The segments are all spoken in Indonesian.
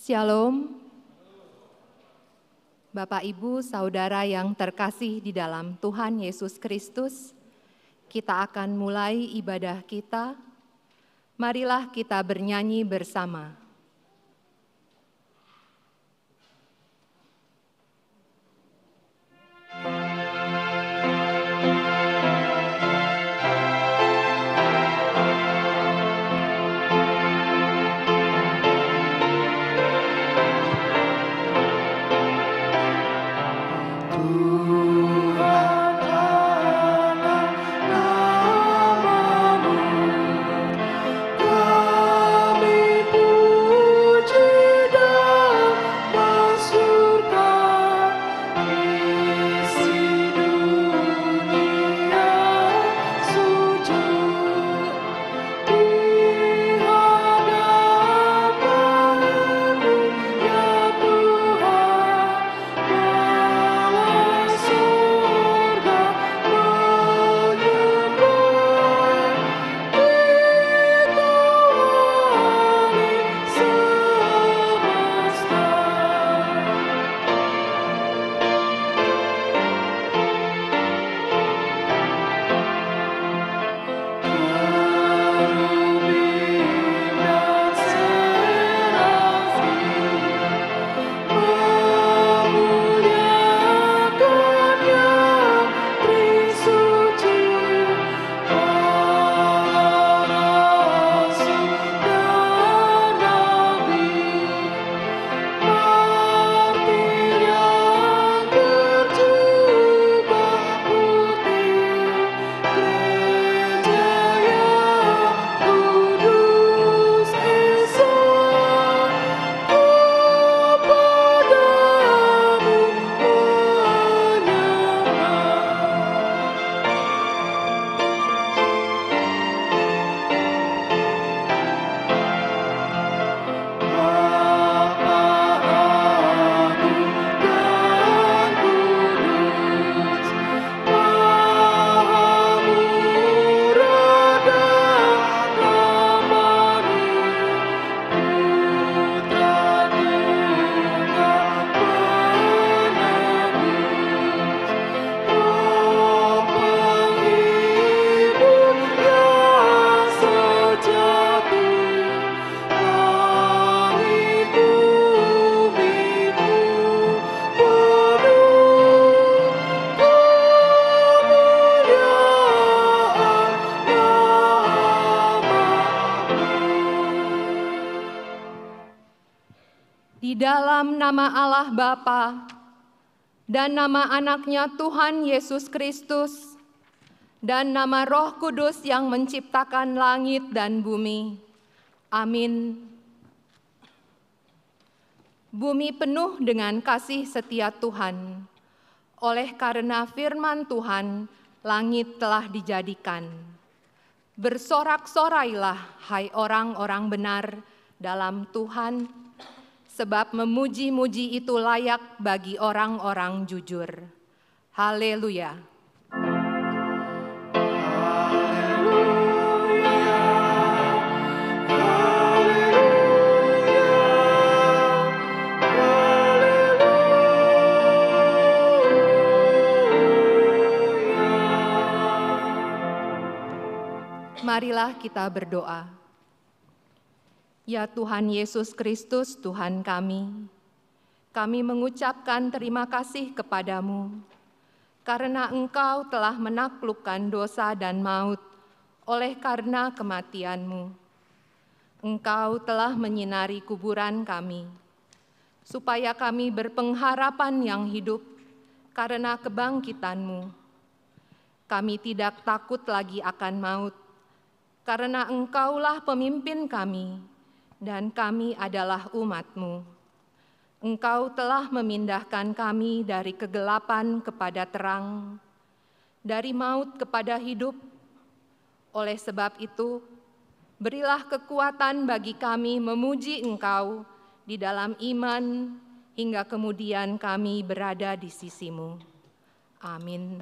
Shalom, Bapak, Ibu, Saudara yang terkasih di dalam Tuhan Yesus Kristus, kita akan mulai ibadah kita. Marilah kita bernyanyi bersama. Kami nama Allah Bapa dan nama anaknya Tuhan Yesus Kristus dan nama Roh Kudus yang menciptakan langit dan bumi. Amin. Bumi penuh dengan kasih setia Tuhan. Oleh karena firman Tuhan, langit telah dijadikan. Bersorak-sorailah, hai orang-orang benar dalam Tuhan, sebab memuji-muji itu layak bagi orang-orang jujur. Haleluya. Marilah kita berdoa. Ya Tuhan Yesus Kristus, Tuhan kami mengucapkan terima kasih kepadamu karena Engkau telah menaklukkan dosa dan maut oleh karena kematian-Mu. Engkau telah menyinari kuburan kami, supaya kami berpengharapan yang hidup karena kebangkitan-Mu. Kami tidak takut lagi akan maut, karena Engkaulah pemimpin kami, dan kami adalah umat-Mu. Engkau telah memindahkan kami dari kegelapan kepada terang, dari maut kepada hidup. Oleh sebab itu, berilah kekuatan bagi kami memuji Engkau di dalam iman, hingga kemudian kami berada di sisi-Mu. Amin.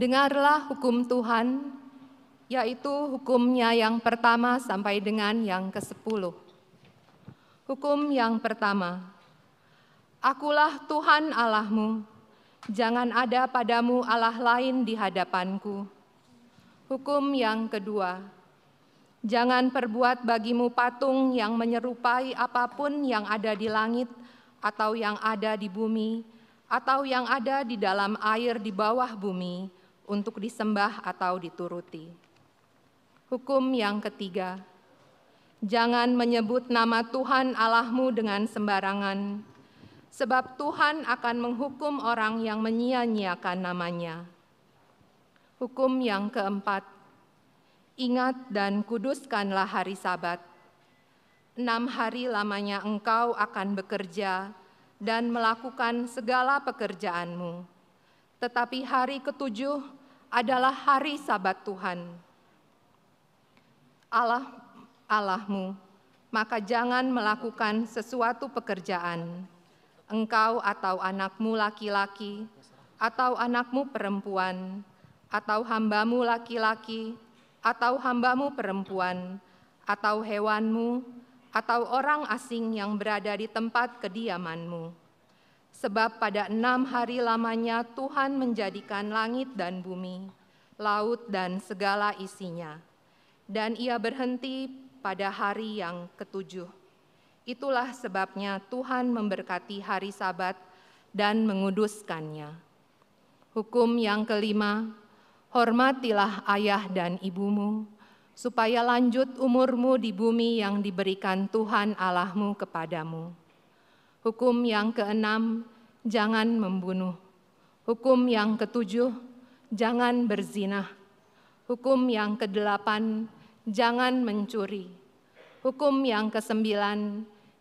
Dengarlah hukum Tuhan, yaitu hukumnya yang pertama sampai dengan yang ke-10. Hukum yang pertama, Akulah Tuhan Allahmu, jangan ada padamu Allah lain di hadapanku. Hukum yang kedua, jangan perbuat bagimu patung yang menyerupai apapun yang ada di langit atau yang ada di bumi atau yang ada di dalam air di bawah bumi untuk disembah atau dituruti. Hukum yang ketiga, jangan menyebut nama Tuhan Allahmu dengan sembarangan, sebab Tuhan akan menghukum orang yang menyia-nyiakan namanya. Hukum yang keempat, ingat dan kuduskanlah hari Sabat. 6 hari lamanya engkau akan bekerja dan melakukan segala pekerjaanmu. Tetapi hari ke-7 adalah hari Sabat Tuhan, Allahmu, maka jangan melakukan sesuatu pekerjaan, engkau atau anakmu laki-laki, atau anakmu perempuan, atau hambamu laki-laki, atau hambamu perempuan, atau hewanmu, atau orang asing yang berada di tempat kediamanmu. Sebab pada 6 hari lamanya Tuhan menjadikan langit dan bumi, laut dan segala isinya, dan Ia berhenti pada hari yang ke-7. Itulah sebabnya Tuhan memberkati hari Sabat dan menguduskannya. Hukum yang kelima, hormatilah ayah dan ibumu, supaya lanjut umurmu di bumi yang diberikan Tuhan Allahmu kepadamu. Hukum yang keenam, jangan membunuh. Hukum yang ke-7, jangan berzinah. Hukum yang ke-8, jangan mencuri. Hukum yang ke-9,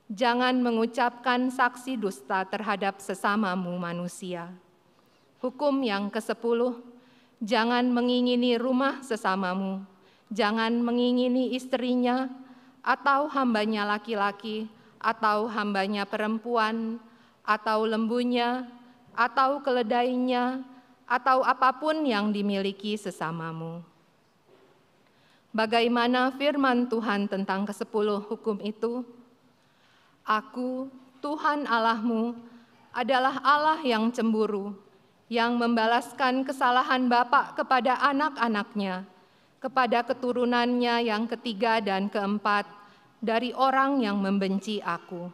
jangan mengucapkan saksi dusta terhadap sesamamu manusia. Hukum yang ke-10, jangan mengingini rumah sesamamu. Jangan mengingini istrinya, atau hambanya laki-laki, atau hambanya perempuan, atau lembunya, atau keledainya, atau apapun yang dimiliki sesamamu. Bagaimana firman Tuhan tentang ke-10 hukum itu? Aku, Tuhan Allahmu, adalah Allah yang cemburu, yang membalaskan kesalahan bapa kepada anak-anaknya, kepada keturunannya yang ketiga dan keempat dari orang yang membenci aku.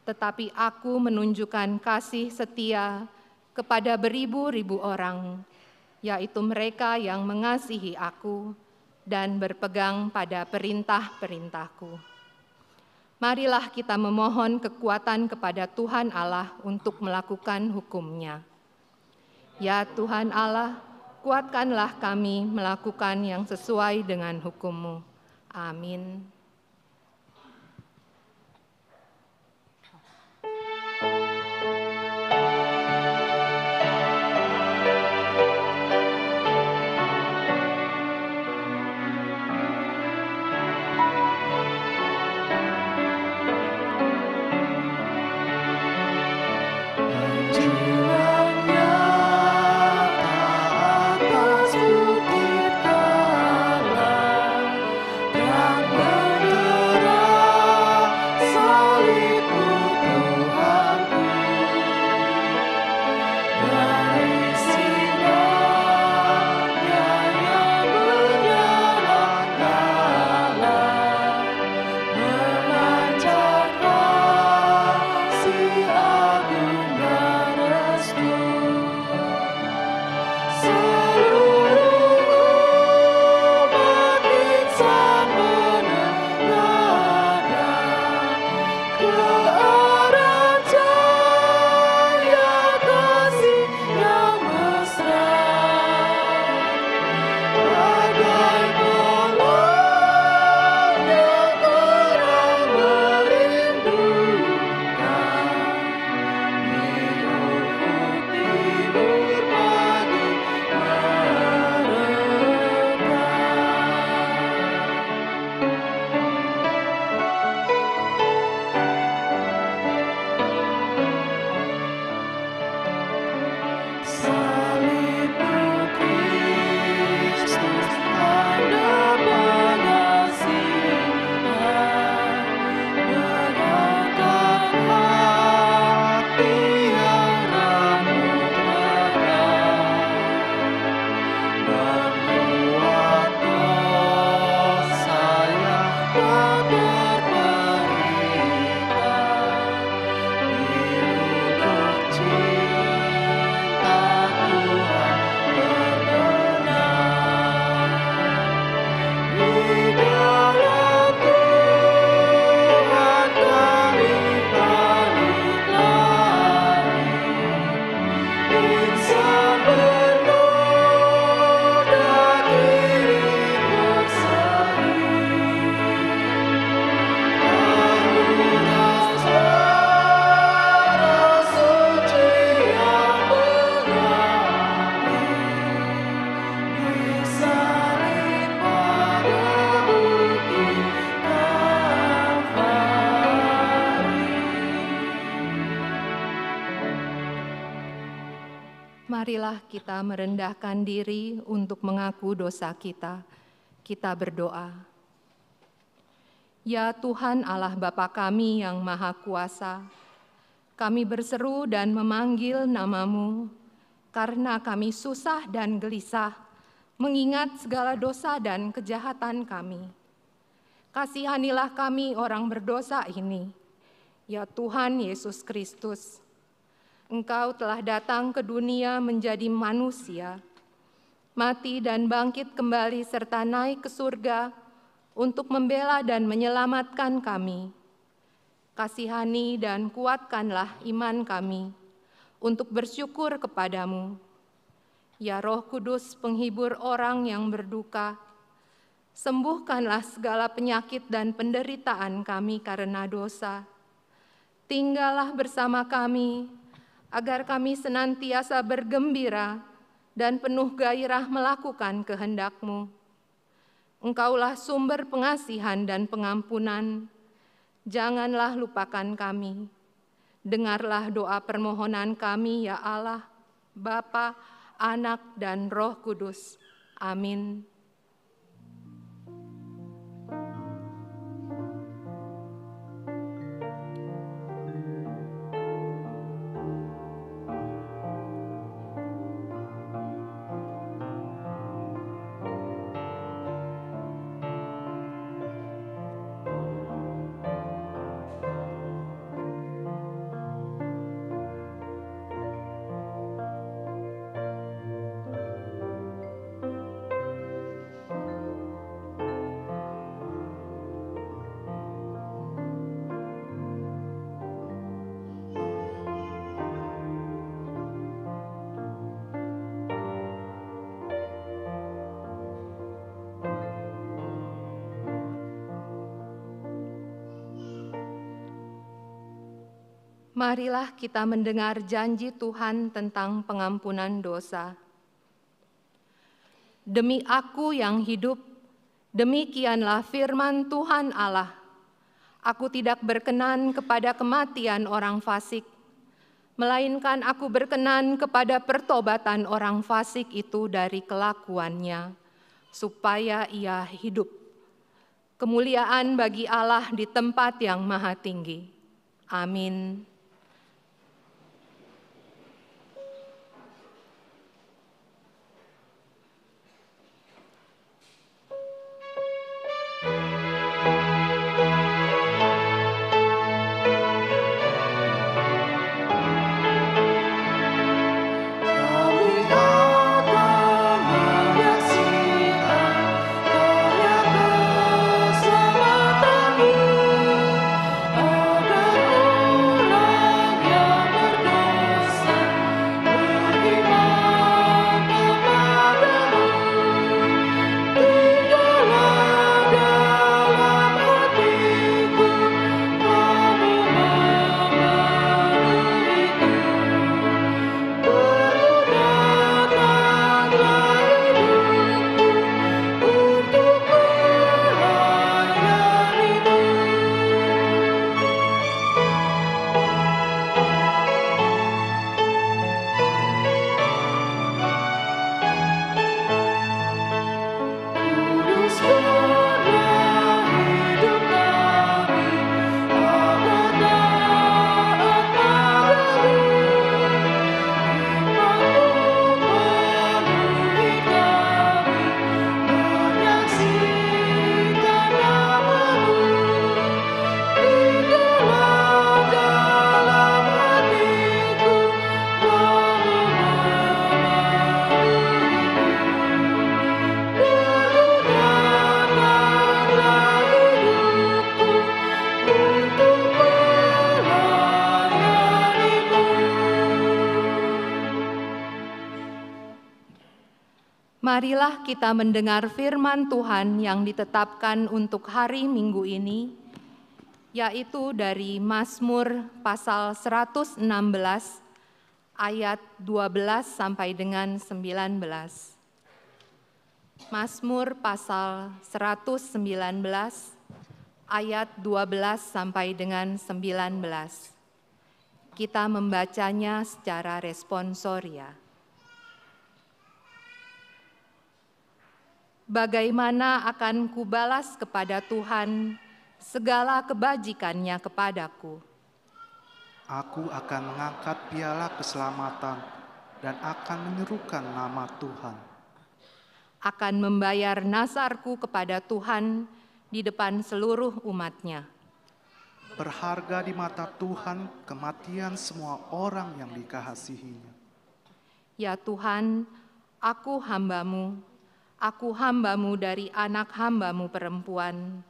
Tetapi aku menunjukkan kasih setia kepada beribu-ribu orang, yaitu mereka yang mengasihi aku dan berpegang pada perintah-perintahku. Marilah kita memohon kekuatan kepada Tuhan Allah untuk melakukan hukum-Nya. Ya Tuhan Allah, kuatkanlah kami melakukan yang sesuai dengan hukum-Mu. Amin. Terang Marilah kita merendahkan diri untuk mengaku dosa kita. Kita berdoa. Ya Tuhan Allah Bapa kami yang Maha Kuasa, kami berseru dan memanggil nama-Mu karena kami susah dan gelisah mengingat segala dosa dan kejahatan kami. Kasihanilah kami orang berdosa ini, ya Tuhan Yesus Kristus. Engkau telah datang ke dunia menjadi manusia, mati dan bangkit kembali serta naik ke surga untuk membela dan menyelamatkan kami. Kasihani dan kuatkanlah iman kami untuk bersyukur kepadamu. Ya Roh Kudus, penghibur orang yang berduka, sembuhkanlah segala penyakit dan penderitaan kami karena dosa. Tinggallah bersama kami, agar kami senantiasa bergembira dan penuh gairah melakukan kehendak-Mu. Engkaulah sumber pengasihan dan pengampunan. Janganlah lupakan kami. Dengarlah doa permohonan kami, ya Allah, Bapa, Anak, dan Roh Kudus. Amin. Marilah kita mendengar janji Tuhan tentang pengampunan dosa. Demi Aku yang hidup, demikianlah firman Tuhan Allah. Aku tidak berkenan kepada kematian orang fasik, melainkan Aku berkenan kepada pertobatan orang fasik itu dari kelakuannya, supaya ia hidup. Kemuliaan bagi Allah di tempat yang maha tinggi. Amin. Marilah kita mendengar firman Tuhan yang ditetapkan untuk hari Minggu ini, yaitu dari Mazmur pasal 116 ayat 12 sampai dengan 19. Mazmur pasal 119 ayat 12 sampai dengan 19. Kita membacanya secara responsoria. bagaimana akan kubalas kepada Tuhan segala kebajikannya kepadaku? Aku akan mengangkat piala keselamatan dan akan menyerukan nama Tuhan. Akan membayar nasarku kepada Tuhan di depan seluruh umat-Nya. Berharga di mata Tuhan kematian semua orang yang dikasihinya. Ya Tuhan, aku hamba-Mu dari anak hamba-Mu perempuan.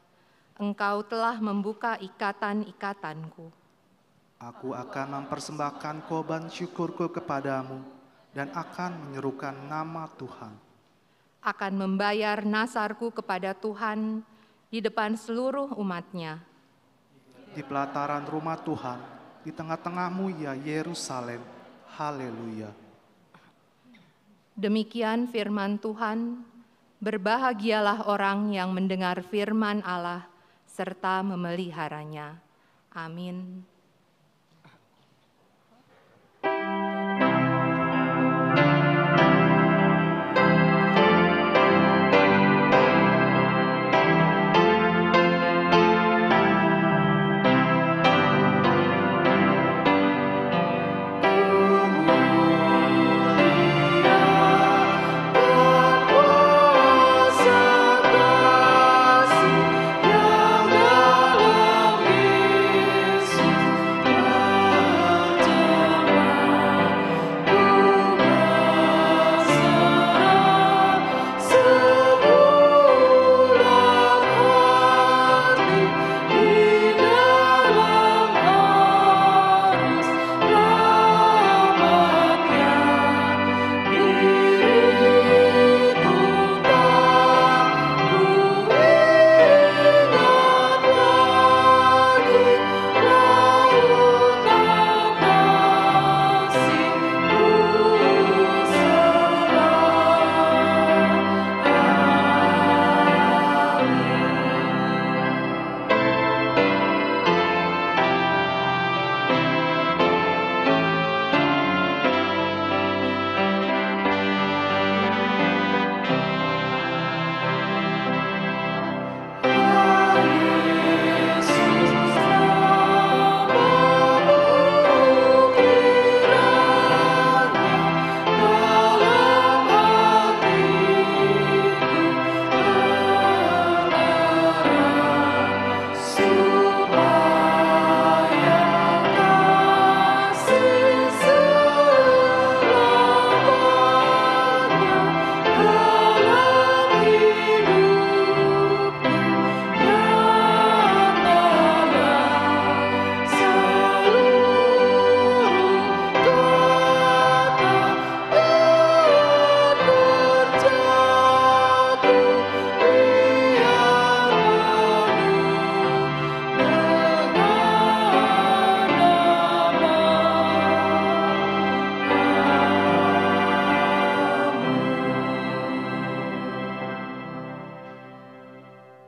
Engkau telah membuka ikatan-ikatanku. Aku akan mempersembahkan korban syukurku kepadamu dan akan menyerukan nama Tuhan. Akan membayar nasarku kepada Tuhan di depan seluruh umat-Nya. Di pelataran rumah Tuhan, di tengah-tengahmu ya Yerusalem. Haleluya. Demikian firman Tuhan, berbahagialah orang yang mendengar firman Allah serta memeliharanya. Amin.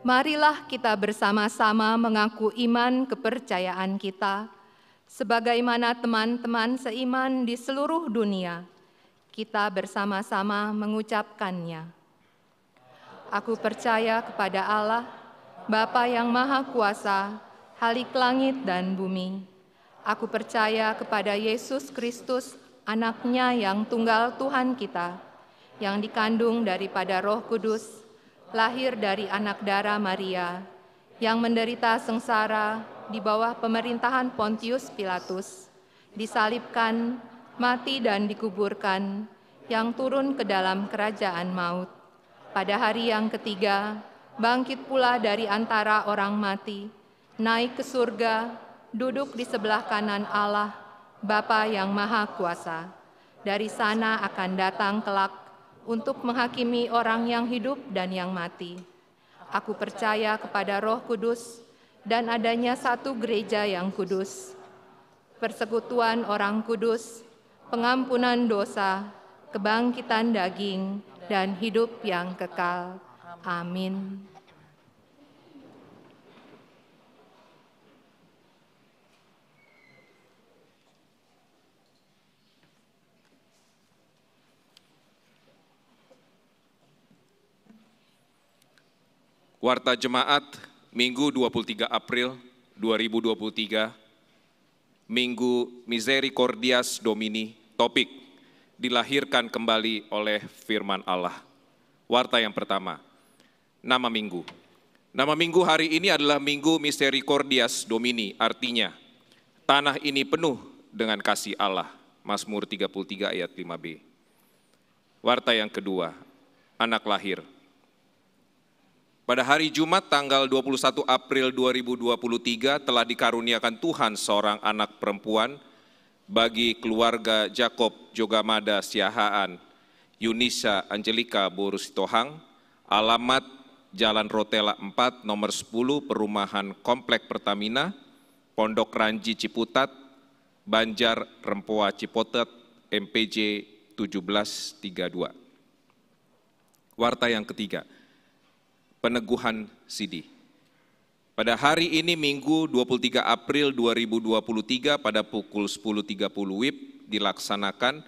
Marilah kita bersama-sama mengaku iman kepercayaan kita, sebagaimana teman-teman seiman di seluruh dunia. Kita bersama-sama mengucapkannya. Aku percaya kepada Allah, Bapa yang Maha Kuasa, Khalik langit dan bumi. Aku percaya kepada Yesus Kristus, Anak-Nya yang tunggal Tuhan kita, yang dikandung daripada Roh Kudus, lahir dari anak darah Maria, yang menderita sengsara di bawah pemerintahan Pontius Pilatus, disalibkan, mati dan dikuburkan, yang turun ke dalam kerajaan maut. Pada hari yang ketiga, bangkit pula dari antara orang mati, naik ke surga, duduk di sebelah kanan Allah, Bapa yang Maha Kuasa. Dari sana akan datang kelak untuk menghakimi orang yang hidup dan yang mati. Aku percaya kepada Roh Kudus dan adanya satu gereja yang kudus, persekutuan orang kudus, pengampunan dosa, kebangkitan daging, dan hidup yang kekal. Amin. Warta Jemaat Minggu 23 April 2023, Minggu Misericordias Domini, topik dilahirkan kembali oleh firman Allah. Warta yang pertama, nama minggu. Nama minggu hari ini adalah Minggu Misericordias Domini, artinya tanah ini penuh dengan kasih Allah. Mazmur 33 ayat 5b. Warta yang kedua, anak lahir. Pada hari Jumat tanggal 21 April 2023 telah dikaruniakan Tuhan seorang anak perempuan bagi keluarga Jakob Jogamada Siahaan, Yunisa Angelika Borusitohang, alamat Jalan Rotela 4, nomor 10, Perumahan Komplek Pertamina, Pondok Ranji Ciputat, Banjar Rempoa Cipotet, MPJ 1732. Warta yang ketiga, peneguhan Sidi. Pada hari ini Minggu 23 April 2023 pada pukul 10.30 WIB dilaksanakan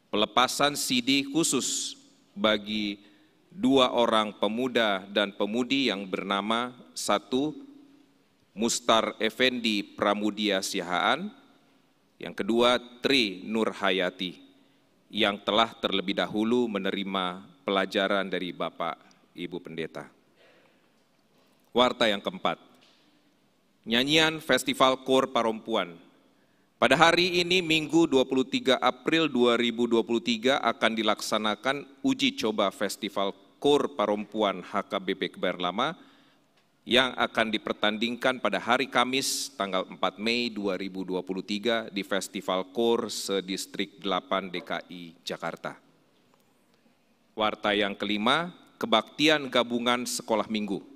pelepasan Sidi khusus bagi 2 orang pemuda dan pemudi yang bernama 1. Mustar Effendi Pramudia Siahaan, yang kedua Tri Nurhayati, yang telah terlebih dahulu menerima pelajaran dari Bapak Ibu Pendeta. Warta yang keempat, nyanyian Festival Kor Parompuan. Pada hari ini Minggu 23 April 2023 akan dilaksanakan uji coba Festival Kor Parompuan HKBP Kebayoran Lama yang akan dipertandingkan pada hari Kamis tanggal 4 Mei 2023 di Festival Kor se-Distrik 8 DKI Jakarta. Warta yang kelima, kebaktian gabungan sekolah minggu.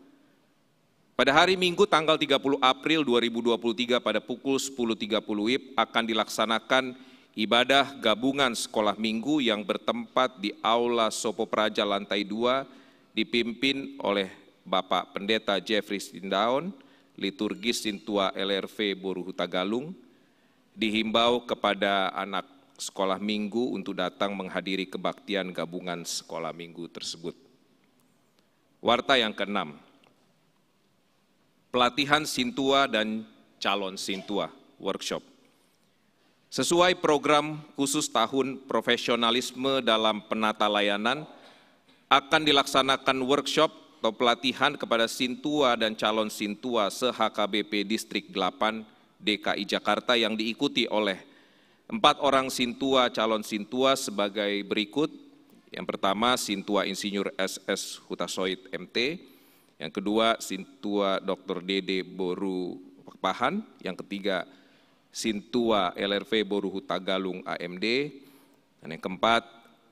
Pada hari Minggu tanggal 30 April 2023 pada pukul 10.30 WIB akan dilaksanakan ibadah gabungan sekolah minggu yang bertempat di Aula Sopo Praja lantai 2 dipimpin oleh Bapak Pendeta Jeffrey Sindaon, liturgis Sintua LRV Boruhutagalung. Dihimbau kepada anak sekolah minggu untuk datang menghadiri kebaktian gabungan sekolah minggu tersebut. Warta yang keenam, pelatihan Sintua dan calon Sintua workshop. Sesuai program khusus tahun profesionalisme dalam penata layanan, akan dilaksanakan workshop atau pelatihan kepada Sintua dan calon Sintua se-HKBP Distrik 8 DKI Jakarta yang diikuti oleh 4 orang Sintua calon Sintua sebagai berikut. Yang pertama, Sintua Insinyur SS Hutasoid MT. Yang kedua, Sintua Dr. Dede Boru Pahan. Yang ketiga, Sintua LRV Boru Hutagalung AMD. Dan yang keempat,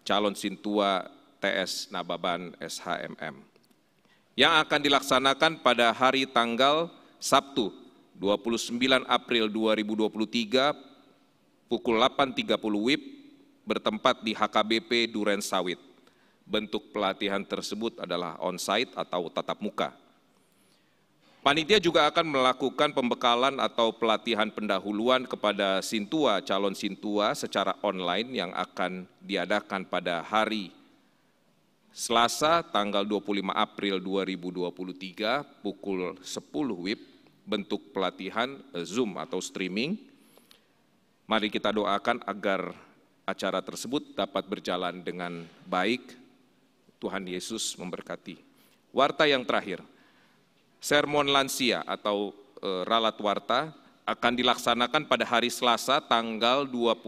calon Sintua TS Nababan SHMM. Yang akan dilaksanakan pada hari tanggal Sabtu 29 April 2023 pukul 8.30 WIB bertempat di HKBP Duren Sawit. Bentuk pelatihan tersebut adalah on-site atau tatap muka. Panitia juga akan melakukan pembekalan atau pelatihan pendahuluan kepada Sintua, calon Sintua secara online yang akan diadakan pada hari Selasa tanggal 25 April 2023 pukul 10 WIB, bentuk pelatihan Zoom atau streaming. Mari kita doakan agar acara tersebut dapat berjalan dengan baik. Tuhan Yesus memberkati. Warta yang terakhir, sermon lansia atau ralat warta akan dilaksanakan pada hari Selasa tanggal 25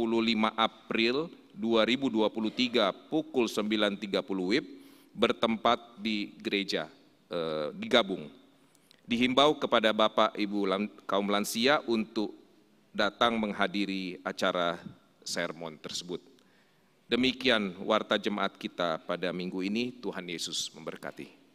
April 2023 pukul 9.30 WIB bertempat di gereja digabung. Dihimbau kepada Bapak Ibu kaum lansia untuk datang menghadiri acara sermon tersebut. Demikian warta jemaat kita pada minggu ini. Tuhan Yesus memberkati.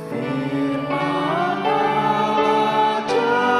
Firman Allah Jaya,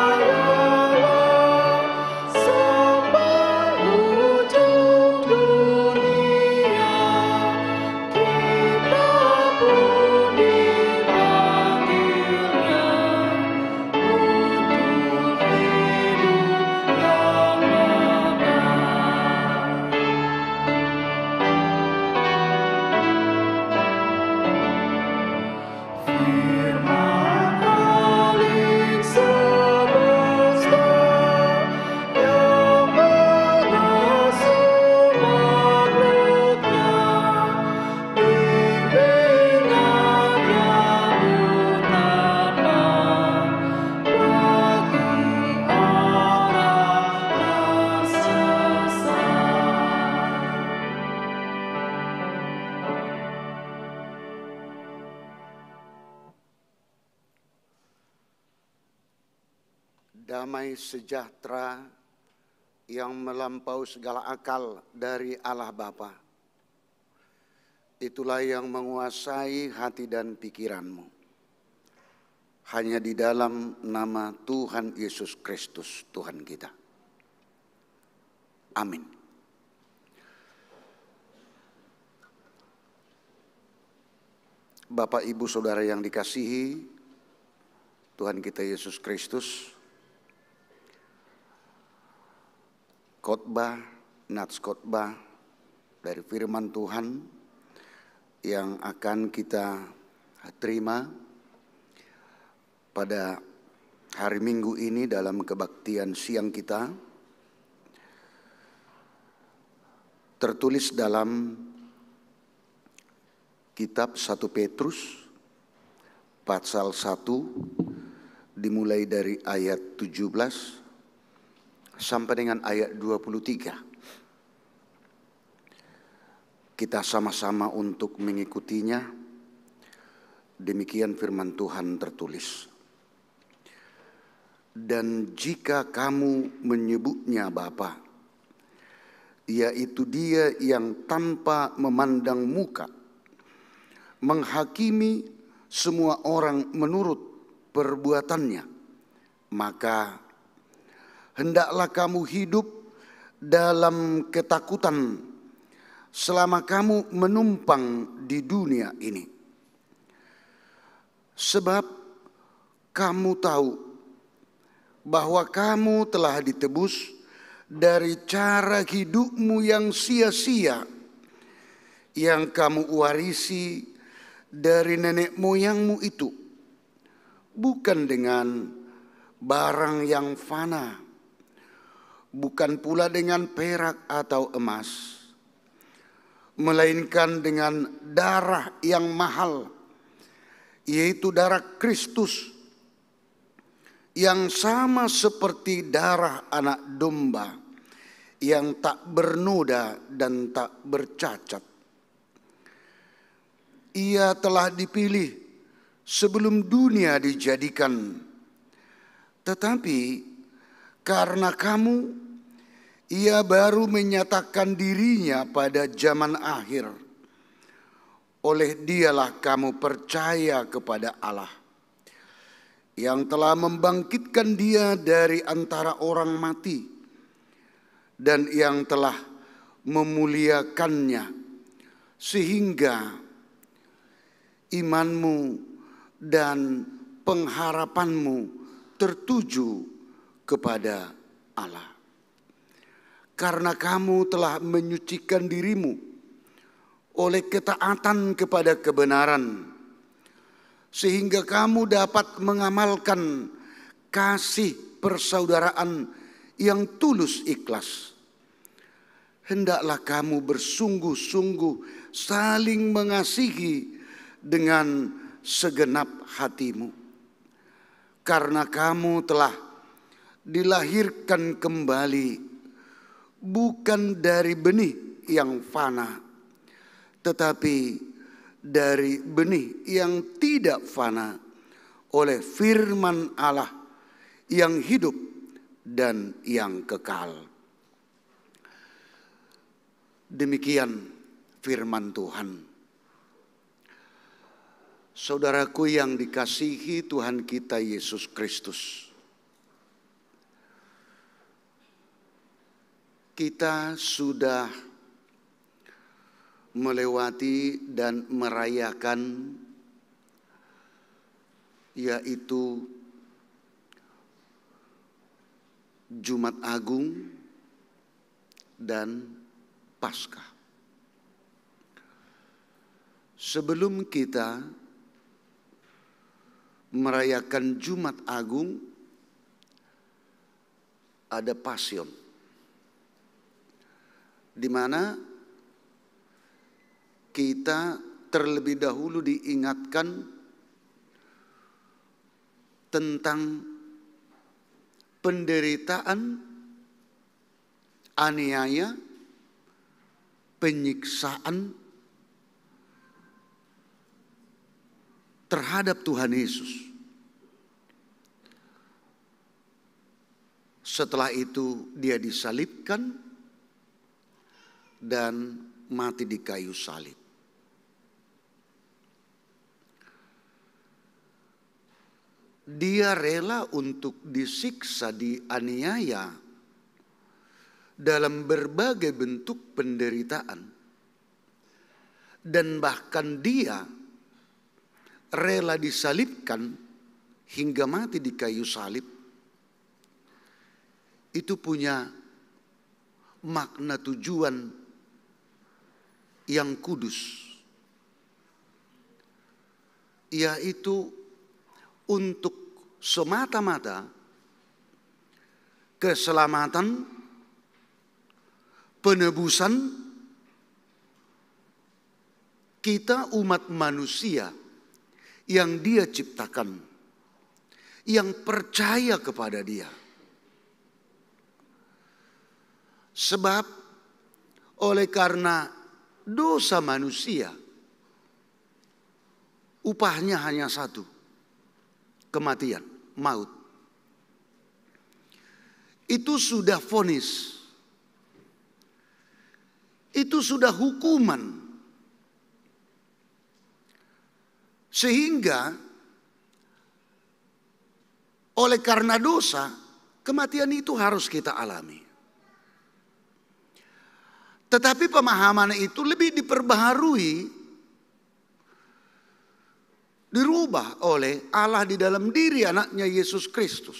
damai sejahtera yang melampaui segala akal dari Allah Bapa. Itulah yang menguasai hati dan pikiranmu. Hanya di dalam nama Tuhan Yesus Kristus, Tuhan kita. Amin. Bapak, Ibu, Saudara yang dikasihi Tuhan kita Yesus Kristus, nats khotbah dari firman Tuhan yang akan kita terima pada hari Minggu ini dalam kebaktian siang kita tertulis dalam kitab 1 Petrus pasal 1 dimulai dari ayat 17 sampai dengan ayat 23. Kita sama-sama untuk mengikutinya. Demikian firman Tuhan tertulis. Dan jika kamu menyebutnya Bapa, yaitu Dia yang tanpa memandang muka menghakimi semua orang menurut perbuatannya, maka hendaklah kamu hidup dalam ketakutan selama kamu menumpang di dunia ini. Sebab kamu tahu bahwa kamu telah ditebus dari cara hidupmu yang sia-sia yang kamu warisi dari nenek moyangmu itu, bukan dengan barang yang fana, bukan pula dengan perak atau emas, melainkan dengan darah yang mahal, yaitu darah Kristus, yang sama seperti darah anak domba yang tak bernoda dan tak bercacat. Ia telah dipilih sebelum dunia dijadikan, tetapi karena kamu, Ia baru menyatakan dirinya pada zaman akhir. Oleh Dialah kamu percaya kepada Allah, yang telah membangkitkan Dia dari antara orang mati, dan yang telah memuliakannya, sehingga imanmu dan pengharapanmu tertuju kepada Allah. Karena kamu telah menyucikan dirimu oleh ketaatan kepada kebenaran, sehingga kamu dapat mengamalkan kasih persaudaraan yang tulus ikhlas. Hendaklah kamu bersungguh-sungguh saling mengasihi dengan segenap hatimu, karena kamu telah dilahirkan kembali bukan dari benih yang fana, tetapi dari benih yang tidak fana, oleh firman Allah yang hidup dan yang kekal. Demikian firman Tuhan. Saudaraku yang dikasihi Tuhan kita Yesus Kristus, kita sudah melewati dan merayakan, yaitu Jumat Agung dan Paskah. Sebelum kita merayakan Jumat Agung, ada Pasion, di mana kita terlebih dahulu diingatkan tentang penderitaan, aniaya, penyiksaan terhadap Tuhan Yesus. Setelah itu dia disalibkan dan mati di kayu salib. Dia rela untuk disiksa, dianiaya dalam berbagai bentuk penderitaan. Dan bahkan dia rela disalibkan hingga mati di kayu salib. Itu punya makna tujuan yang kudus, yaitu untuk semata-mata keselamatan, penebusan kita umat manusia yang Dia ciptakan, yang percaya kepada Dia. Sebab oleh karena dosa manusia, upahnya hanya satu, kematian, maut. Itu sudah vonis. Itu sudah hukuman. Sehingga oleh karena dosa, kematian itu harus kita alami. Tetapi pemahaman itu lebih diperbaharui, dirubah oleh Allah di dalam diri anaknya Yesus Kristus.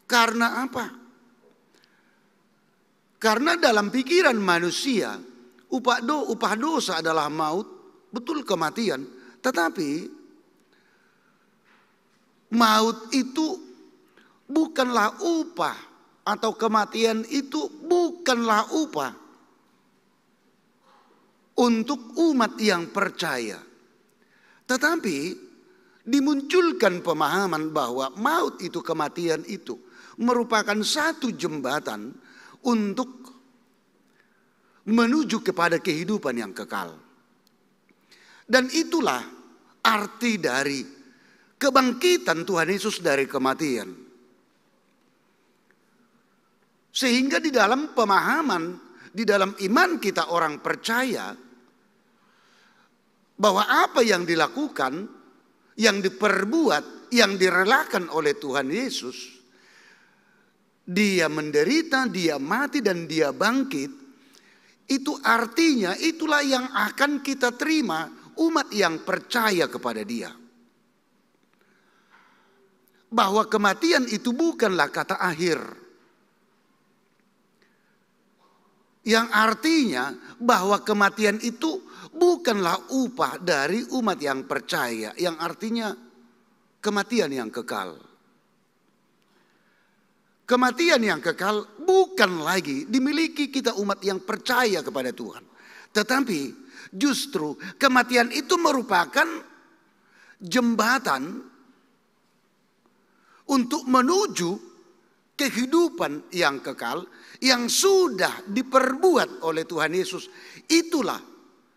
Karena apa? Karena dalam pikiran manusia, upah dosa adalah maut, betul kematian. Tetapi maut itu bukanlah upah, atau kematian itu bukanlah upah untuk umat yang percaya. Tetapi dimunculkan pemahaman bahwa maut itu, kematian itu merupakan satu jembatan untuk menuju kepada kehidupan yang kekal. Dan itulah arti dari kebangkitan Tuhan Yesus dari kematian. Sehingga di dalam pemahaman, di dalam iman kita orang percaya bahwa apa yang dilakukan, yang diperbuat, yang direlakan oleh Tuhan Yesus, Dia menderita, Dia mati, dan Dia bangkit, itu artinya itulah yang akan kita terima umat yang percaya kepada Dia. Bahwa kematian itu bukanlah kata akhir. Yang artinya bahwa kematian itu bukanlah upah dari umat yang percaya. Yang artinya kematian yang kekal. Kematian yang kekal bukan lagi dimiliki kita umat yang percaya kepada Tuhan. Tetapi justru kematian itu merupakan jembatan untuk menuju kehidupan yang kekal yang sudah diperbuat oleh Tuhan Yesus. Itulah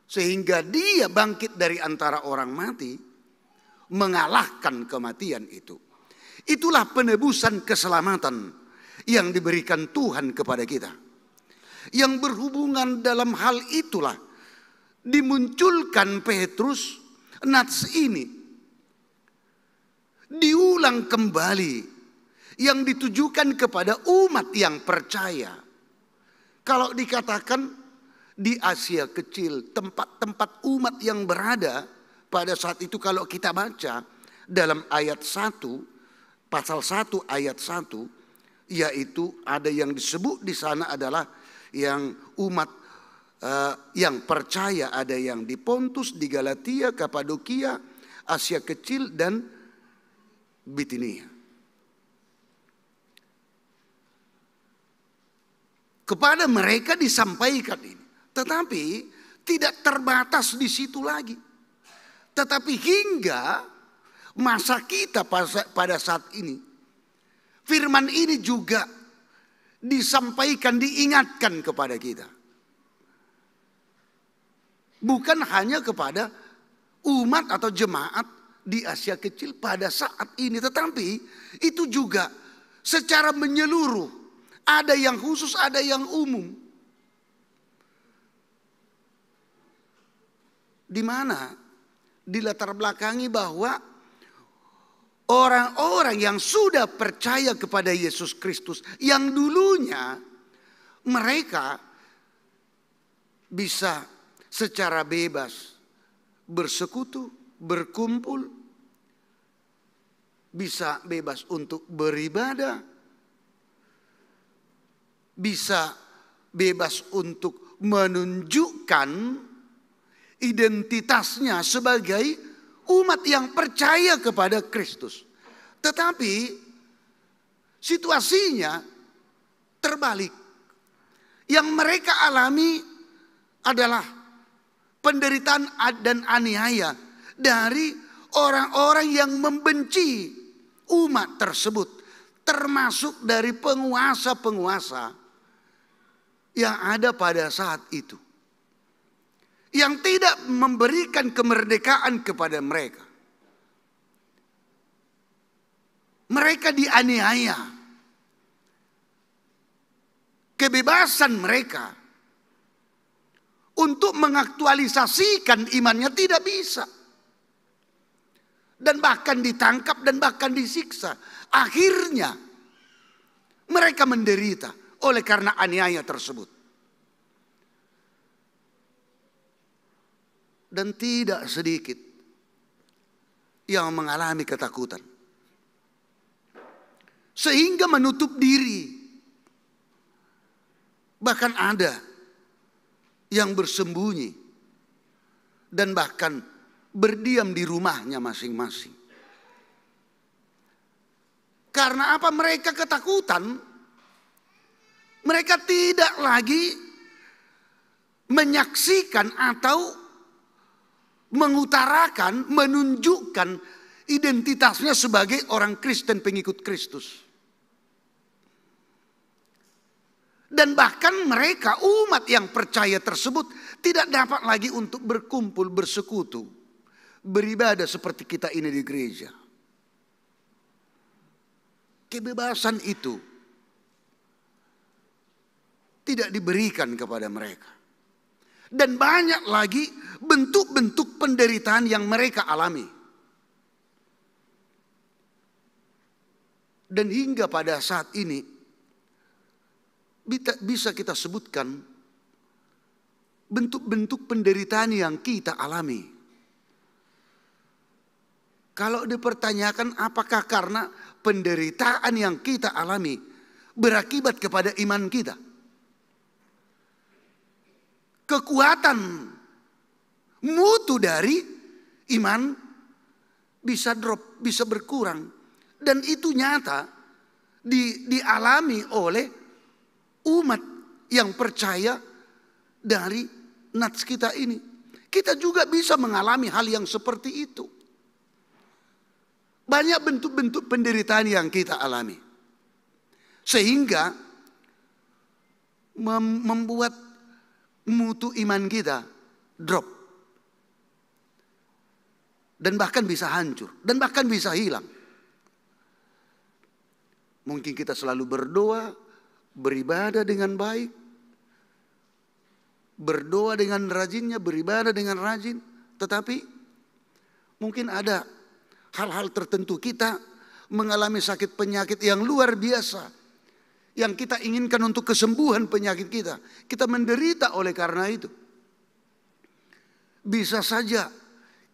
sehingga Dia bangkit dari antara orang mati, mengalahkan kematian itu. Itulah penebusan keselamatan yang diberikan Tuhan kepada kita. Yang berhubungan dalam hal itulah dimunculkan Petrus nats ini, diulang kembali, yang ditujukan kepada umat yang percaya. Kalau dikatakan di Asia Kecil, tempat-tempat umat yang berada pada saat itu, kalau kita baca dalam ayat 1, pasal 1 ayat 1, yaitu ada yang disebut di sana adalah yang umat yang percaya, ada yang di Pontus, di Galatia, Kapadokia, Asia Kecil, dan Bitinia. Kepada mereka disampaikan ini. Tetapi tidak terbatas di situ lagi. Tetapi hingga masa kita pada saat ini, firman ini juga disampaikan, diingatkan kepada kita. Bukan hanya kepada umat atau jemaat di Asia Kecil pada saat ini. Tetapi itu juga secara menyeluruh. Ada yang khusus, ada yang umum. Di mana dilatar belakangi bahwa orang-orang yang sudah percaya kepada Yesus Kristus, yang dulunya mereka bisa secara bebas bersekutu, berkumpul, bisa bebas untuk beribadah, bisa bebas untuk menunjukkan identitasnya sebagai umat yang percaya kepada Kristus. Tetapi situasinya terbalik. Yang mereka alami adalah penderitaan dan aniaya dari orang-orang yang membenci umat tersebut, termasuk dari penguasa-penguasa yang ada pada saat itu, yang tidak memberikan kemerdekaan kepada mereka. Mereka dianiaya. Kebebasan mereka untuk mengaktualisasikan imannya tidak bisa. Dan bahkan ditangkap dan bahkan disiksa. Akhirnya mereka menderita oleh karena aniaya tersebut. Dan tidak sedikit yang mengalami ketakutan, sehingga menutup diri. Bahkan ada yang bersembunyi dan bahkan berdiam di rumahnya masing-masing. Karena apa? Mereka ketakutan. Mereka tidak lagi menyaksikan atau mengutarakan, menunjukkan identitasnya sebagai orang Kristen pengikut Kristus. Dan bahkan mereka, umat yang percaya tersebut, tidak dapat lagi untuk berkumpul, bersekutu, beribadah seperti kita ini di gereja. Kebebasan itu tidak diberikan kepada mereka. Dan banyak lagi bentuk-bentuk penderitaan yang mereka alami. Dan hingga pada saat ini bisa kita sebutkan bentuk-bentuk penderitaan yang kita alami. Kalau dipertanyakan apakah karena penderitaan yang kita alami berakibat kepada iman kita, kekuatan mutu dari iman bisa drop, bisa berkurang. Dan itu nyata dialami oleh umat yang percaya dari nats kita ini. Kita juga bisa mengalami hal yang seperti itu. Banyak bentuk-bentuk penderitaan yang kita alami. Sehingga membuat mutu iman kita drop. Dan bahkan bisa hancur. Dan bahkan bisa hilang. Mungkin kita selalu berdoa, beribadah dengan baik, berdoa dengan rajinnya, beribadah dengan rajin. Tetapi mungkin ada hal-hal tertentu, kita mengalami sakit penyakit yang luar biasa, yang kita inginkan untuk kesembuhan penyakit kita. Kita menderita oleh karena itu. Bisa saja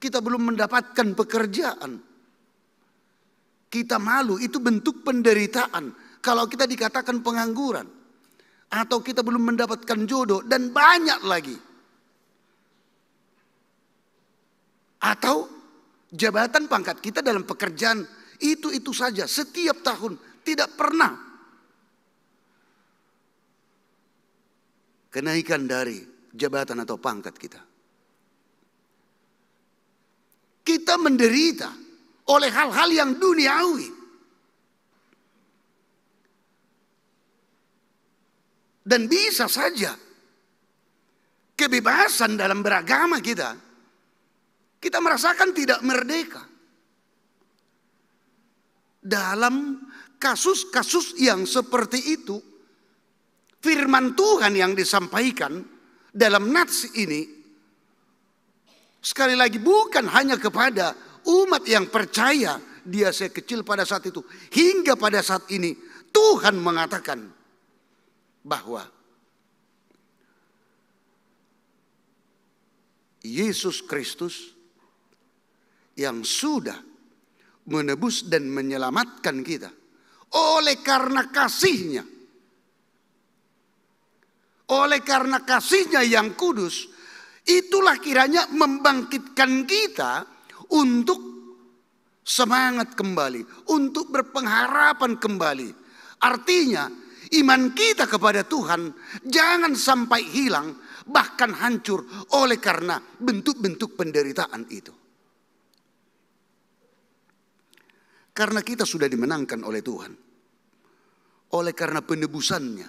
kita belum mendapatkan pekerjaan. Kita malu, itu bentuk penderitaan. Kalau kita dikatakan pengangguran. Atau kita belum mendapatkan jodoh. Dan banyak lagi. Atau jabatan pangkat kita dalam pekerjaan. Itu saja setiap tahun. Tidak pernah kenaikan dari jabatan atau pangkat kita. Kita menderita oleh hal-hal yang duniawi. Dan bisa saja kebebasan dalam beragama kita merasakan tidak merdeka dalam kasus-kasus yang seperti itu, firman Tuhan yang disampaikan dalam nats ini, sekali lagi bukan hanya kepada umat yang percaya di Asia Kecil pada saat itu. Hingga pada saat ini Tuhan mengatakan bahwa Yesus Kristus yang sudah menebus dan menyelamatkan kita oleh karena kasih-Nya. Oleh karena kasih-Nya yang kudus, itulah kiranya membangkitkan kita untuk semangat kembali, untuk berpengharapan kembali. Artinya, iman kita kepada Tuhan jangan sampai hilang, bahkan hancur oleh karena bentuk-bentuk penderitaan itu. Karena kita sudah dimenangkan oleh Tuhan, oleh karena penebusannya.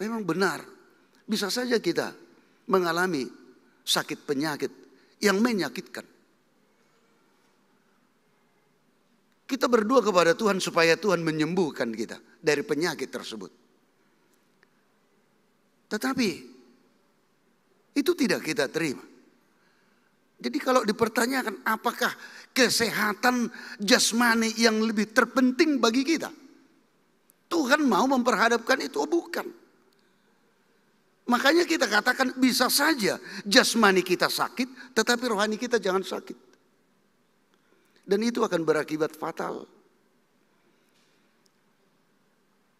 Memang benar, bisa saja kita mengalami sakit penyakit yang menyakitkan. Kita berdoa kepada Tuhan supaya Tuhan menyembuhkan kita dari penyakit tersebut. Tetapi itu tidak kita terima. Jadi kalau dipertanyakan apakah kesehatan jasmani yang lebih terpenting bagi kita, Tuhan mau memperhadapkan itu? Oh, bukan. Makanya kita katakan bisa saja jasmani kita sakit, tetapi rohani kita jangan sakit. Dan itu akan berakibat fatal.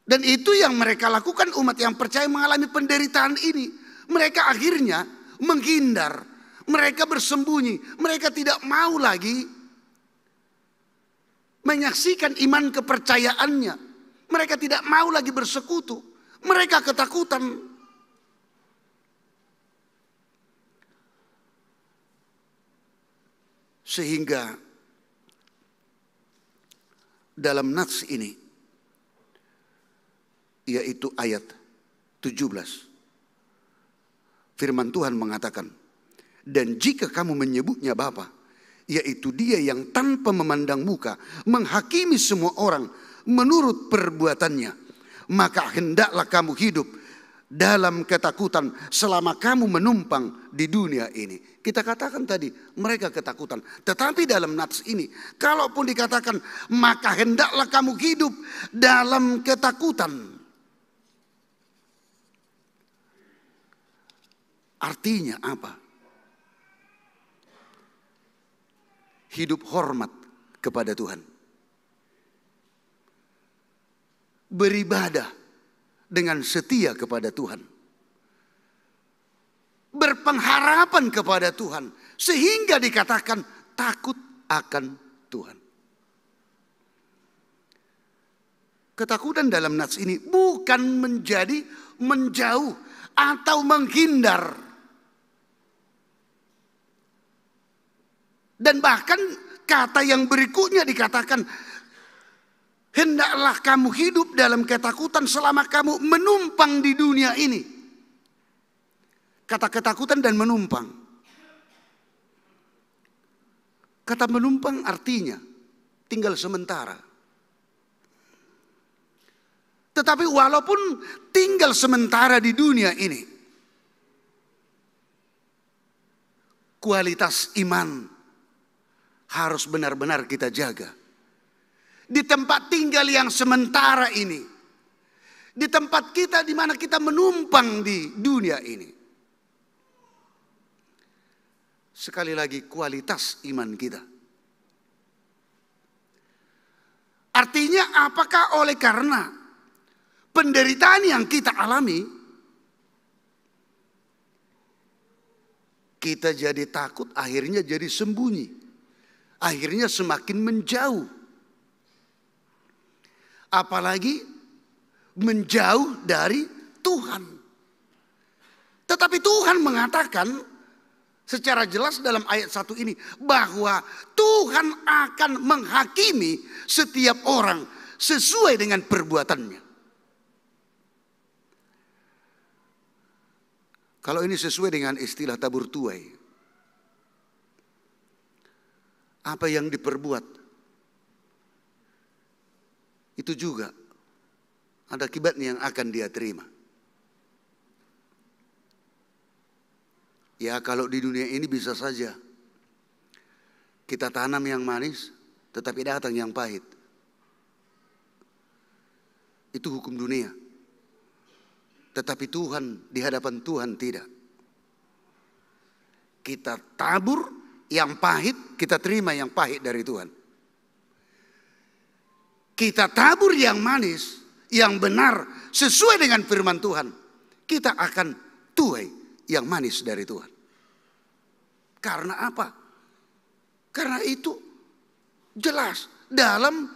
Dan itu yang mereka lakukan, umat yang percaya mengalami penderitaan ini. Mereka akhirnya menghindar, mereka bersembunyi, mereka tidak mau lagi menyaksikan iman kepercayaannya. Mereka tidak mau lagi bersekutu, mereka ketakutan. Sehingga dalam nats ini, yaitu ayat 17, firman Tuhan mengatakan, dan jika kamu menyebutnya Bapa, yaitu Dia yang tanpa memandang muka menghakimi semua orang menurut perbuatannya, maka hendaklah kamu hidup dalam ketakutan selama kamu menumpang di dunia ini. Kita katakan tadi mereka ketakutan, tetapi dalam nats ini kalaupun dikatakan maka hendaklah kamu hidup dalam ketakutan, artinya apa? Hidup hormat kepada Tuhan, beribadah dengan setia kepada Tuhan, berpengharapan kepada Tuhan, sehingga dikatakan takut akan Tuhan. Ketakutan dalam nats ini bukan menjadi menjauh atau menghindar. Dan bahkan kata yang berikutnya dikatakan, hendaklah kamu hidup dalam ketakutan selama kamu menumpang di dunia ini. Kata ketakutan dan menumpang. Kata menumpang artinya tinggal sementara. Tetapi walaupun tinggal sementara di dunia ini, kualitas iman harus benar-benar kita jaga. Di tempat tinggal yang sementara ini, di tempat kita di mana kita menumpang di dunia ini, sekali lagi kualitas iman kita. Artinya apakah oleh karena penderitaan yang kita alami, kita jadi takut, akhirnya jadi sembunyi, akhirnya semakin menjauh. Apalagi menjauh dari Tuhan. Tetapi Tuhan mengatakan secara jelas dalam ayat 1 ini bahwa Tuhan akan menghakimi setiap orang sesuai dengan perbuatannya. Kalau ini sesuai dengan istilah tabur tuai, apa yang diperbuat itu juga ada akibatnya yang akan dia terima. Ya, kalau di dunia ini bisa saja kita tanam yang manis, tetapi datang yang pahit. Itu hukum dunia. Tetapi Tuhan, di hadapan Tuhan tidak. Kita tabur yang pahit, kita terima yang pahit dari Tuhan. Kita tabur yang manis, yang benar, sesuai dengan firman Tuhan, kita akan tuai yang manis dari Tuhan. Karena apa? Karena itu jelas dalam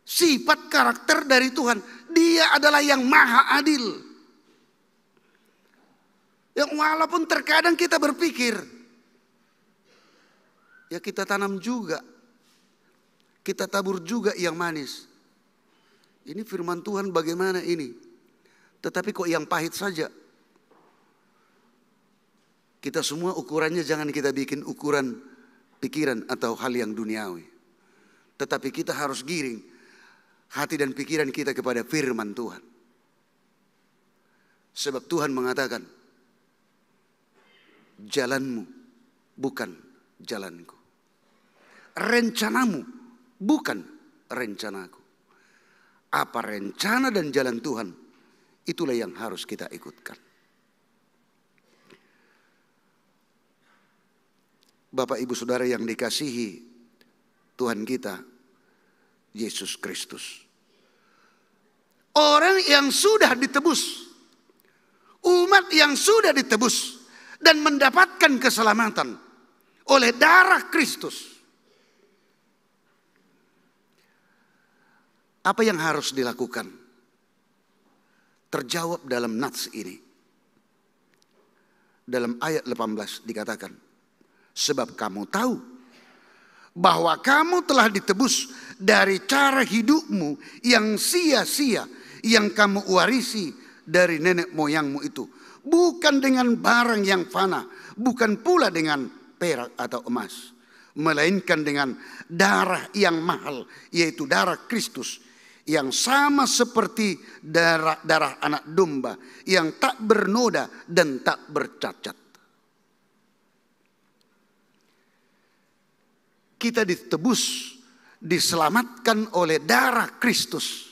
sifat karakter dari Tuhan. Dia adalah yang maha adil. Yang walaupun terkadang kita berpikir, ya kita tanam juga, kita tabur juga yang manis. Ini firman Tuhan bagaimana ini? Tetapi kok yang pahit saja? Kita semua ukurannya jangan kita bikin ukuran pikiran atau hal yang duniawi. Tetapi kita harus giring hati dan pikiran kita kepada firman Tuhan. Sebab Tuhan mengatakan, jalanmu bukan jalanku. Rencanamu bukan rencanaku. Apa rencana dan jalan Tuhan, itulah yang harus kita ikutkan. Bapak Ibu Saudara yang dikasihi Tuhan kita, Yesus Kristus. Orang yang sudah ditebus, umat yang sudah ditebus dan mendapatkan keselamatan oleh darah Kristus. Apa yang harus dilakukan? Terjawab dalam nats ini. Dalam ayat 18 dikatakan, sebab kamu tahu bahwa kamu telah ditebus dari cara hidupmu yang sia-sia yang kamu warisi dari nenek moyangmu itu. Bukan dengan barang yang fana, bukan pula dengan perak atau emas, melainkan dengan darah yang mahal, yaitu darah Kristus, yang sama seperti darah anak domba, yang tak bernoda dan tak bercacat. Kita ditebus, diselamatkan oleh darah Kristus.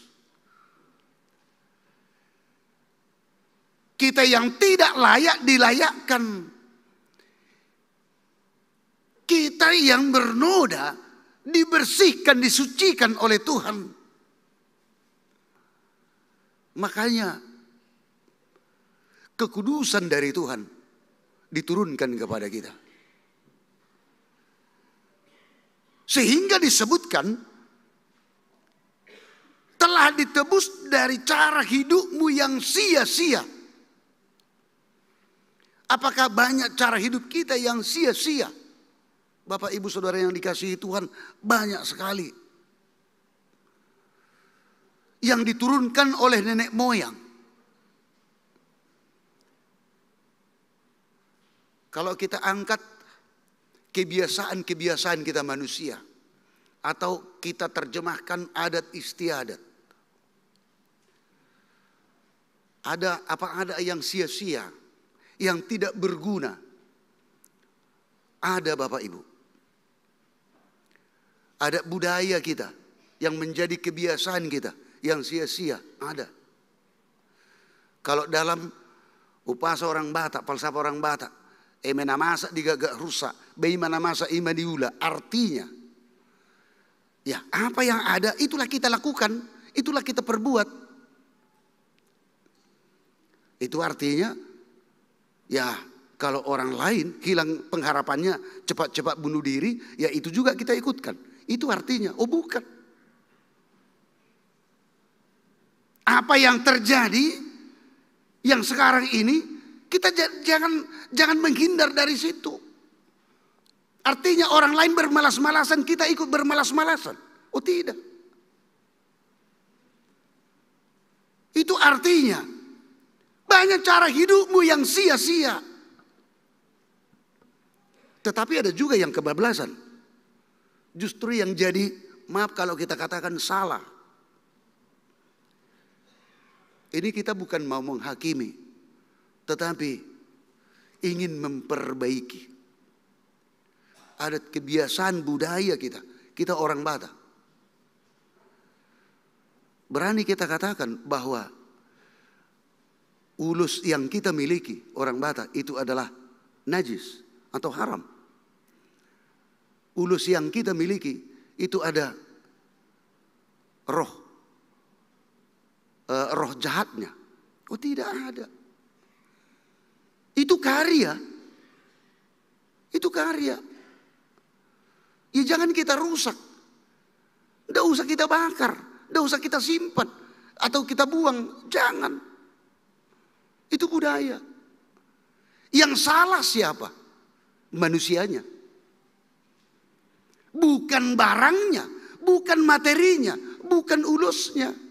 Kita yang tidak layak dilayakkan. Kita yang bernoda dibersihkan, disucikan oleh Tuhan. Makanya kekudusan dari Tuhan diturunkan kepada kita. Sehingga disebutkan telah ditebus dari cara hidupmu yang sia-sia. Apakah banyak cara hidup kita yang sia-sia? Bapak Ibu Saudara yang dikasihi Tuhan, banyak sekali. Yang diturunkan oleh nenek moyang. Kalau kita angkat kebiasaan-kebiasaan kita manusia, atau kita terjemahkan adat istiadat. Ada yang sia-sia, yang tidak berguna? Ada Bapak Ibu. Ada budaya kita yang menjadi kebiasaan kita yang sia-sia, ada. Kalau dalam upasa orang Batak, falsafah orang Batak, emena masa digagak rusak, bagaimana masa ima diula. Artinya, ya apa yang ada itulah kita lakukan, itulah kita perbuat. Itu artinya, ya kalau orang lain hilang pengharapannya cepat-cepat bunuh diri, ya itu juga kita ikutkan. Itu artinya, oh bukan. Apa yang terjadi, yang sekarang ini, kita jangan menghindar dari situ. Artinya orang lain bermalas-malasan, kita ikut bermalas-malasan. Oh tidak. Itu artinya banyak cara hidupmu yang sia-sia. Tetapi ada juga yang kebablasan. Justru yang jadi, maaf kalau kita katakan salah. Ini kita bukan mau menghakimi, tetapi ingin memperbaiki adat kebiasaan budaya kita. Kita orang Batak. Berani kita katakan bahwa ulus yang kita miliki orang Batak itu adalah najis atau haram. Ulus yang kita miliki itu ada roh jahatnya. Oh, tidak ada. Itu karya. Itu karya. Ya jangan kita rusak. Tidak usah kita bakar. Tidak usah kita simpan. Atau kita buang. Jangan. Itu budaya. Yang salah siapa? Manusianya. Bukan barangnya. Bukan materinya. Bukan ulusnya.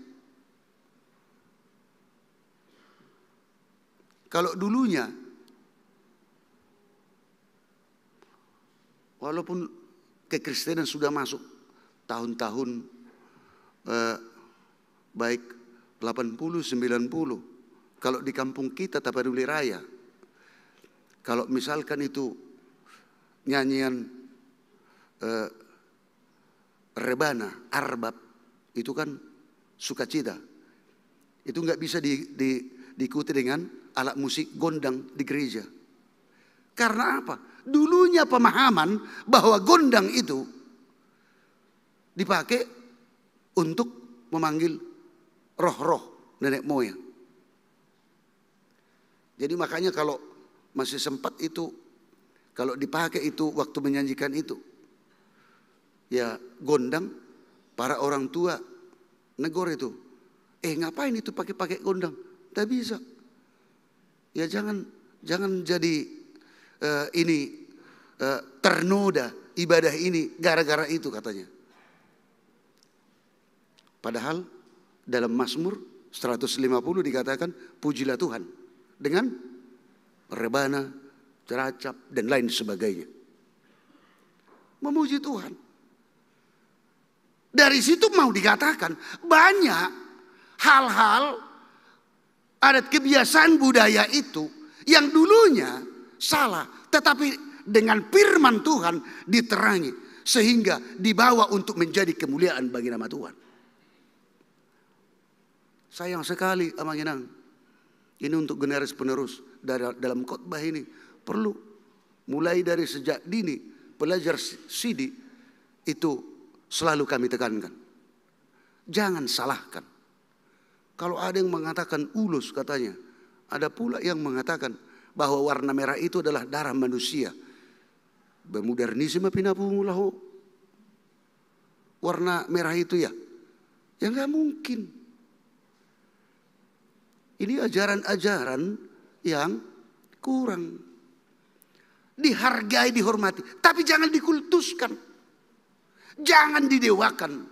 Kalau dulunya, walaupun kekristenan sudah masuk tahun-tahun baik 80, 90. Kalau di kampung kita Tapanuli Raya, kalau misalkan itu nyanyian rebana, arbab, itu kan sukacita. Itu nggak bisa diikuti dengan alat musik gondang di gereja. Karena apa? Dulunya pemahaman bahwa gondang itu dipakai untuk memanggil roh-roh nenek moyang. Jadi makanya kalau masih sempat itu, kalau dipakai itu waktu menyanyikan itu, ya gondang, para orang tua negor itu, ngapain itu pakai gondang? Tak bisa. Ya jangan jadi ternoda ibadah ini gara-gara itu katanya. Padahal dalam Mazmur 150 dikatakan pujilah Tuhan dengan rebana, ceracap dan lain sebagainya. Memuji Tuhan. Dari situ mau dikatakan banyak hal-hal adat kebiasaan budaya itu yang dulunya salah, tetapi dengan firman Tuhan diterangi sehingga dibawa untuk menjadi kemuliaan bagi nama Tuhan. Sayang sekali Amanginang, ini untuk generasi penerus dalam khotbah ini perlu mulai dari sejak dini pelajar sidi itu selalu kami tekankan. Jangan salahkan. Kalau ada yang mengatakan ulus katanya, ada pula yang mengatakan bahwa warna merah itu adalah darah manusia. Bermodernisme pinapungulahu. Warna merah itu ya nggak mungkin. Ini ajaran-ajaran yang kurang. Dihargai, dihormati, tapi jangan dikultuskan. Jangan didewakan.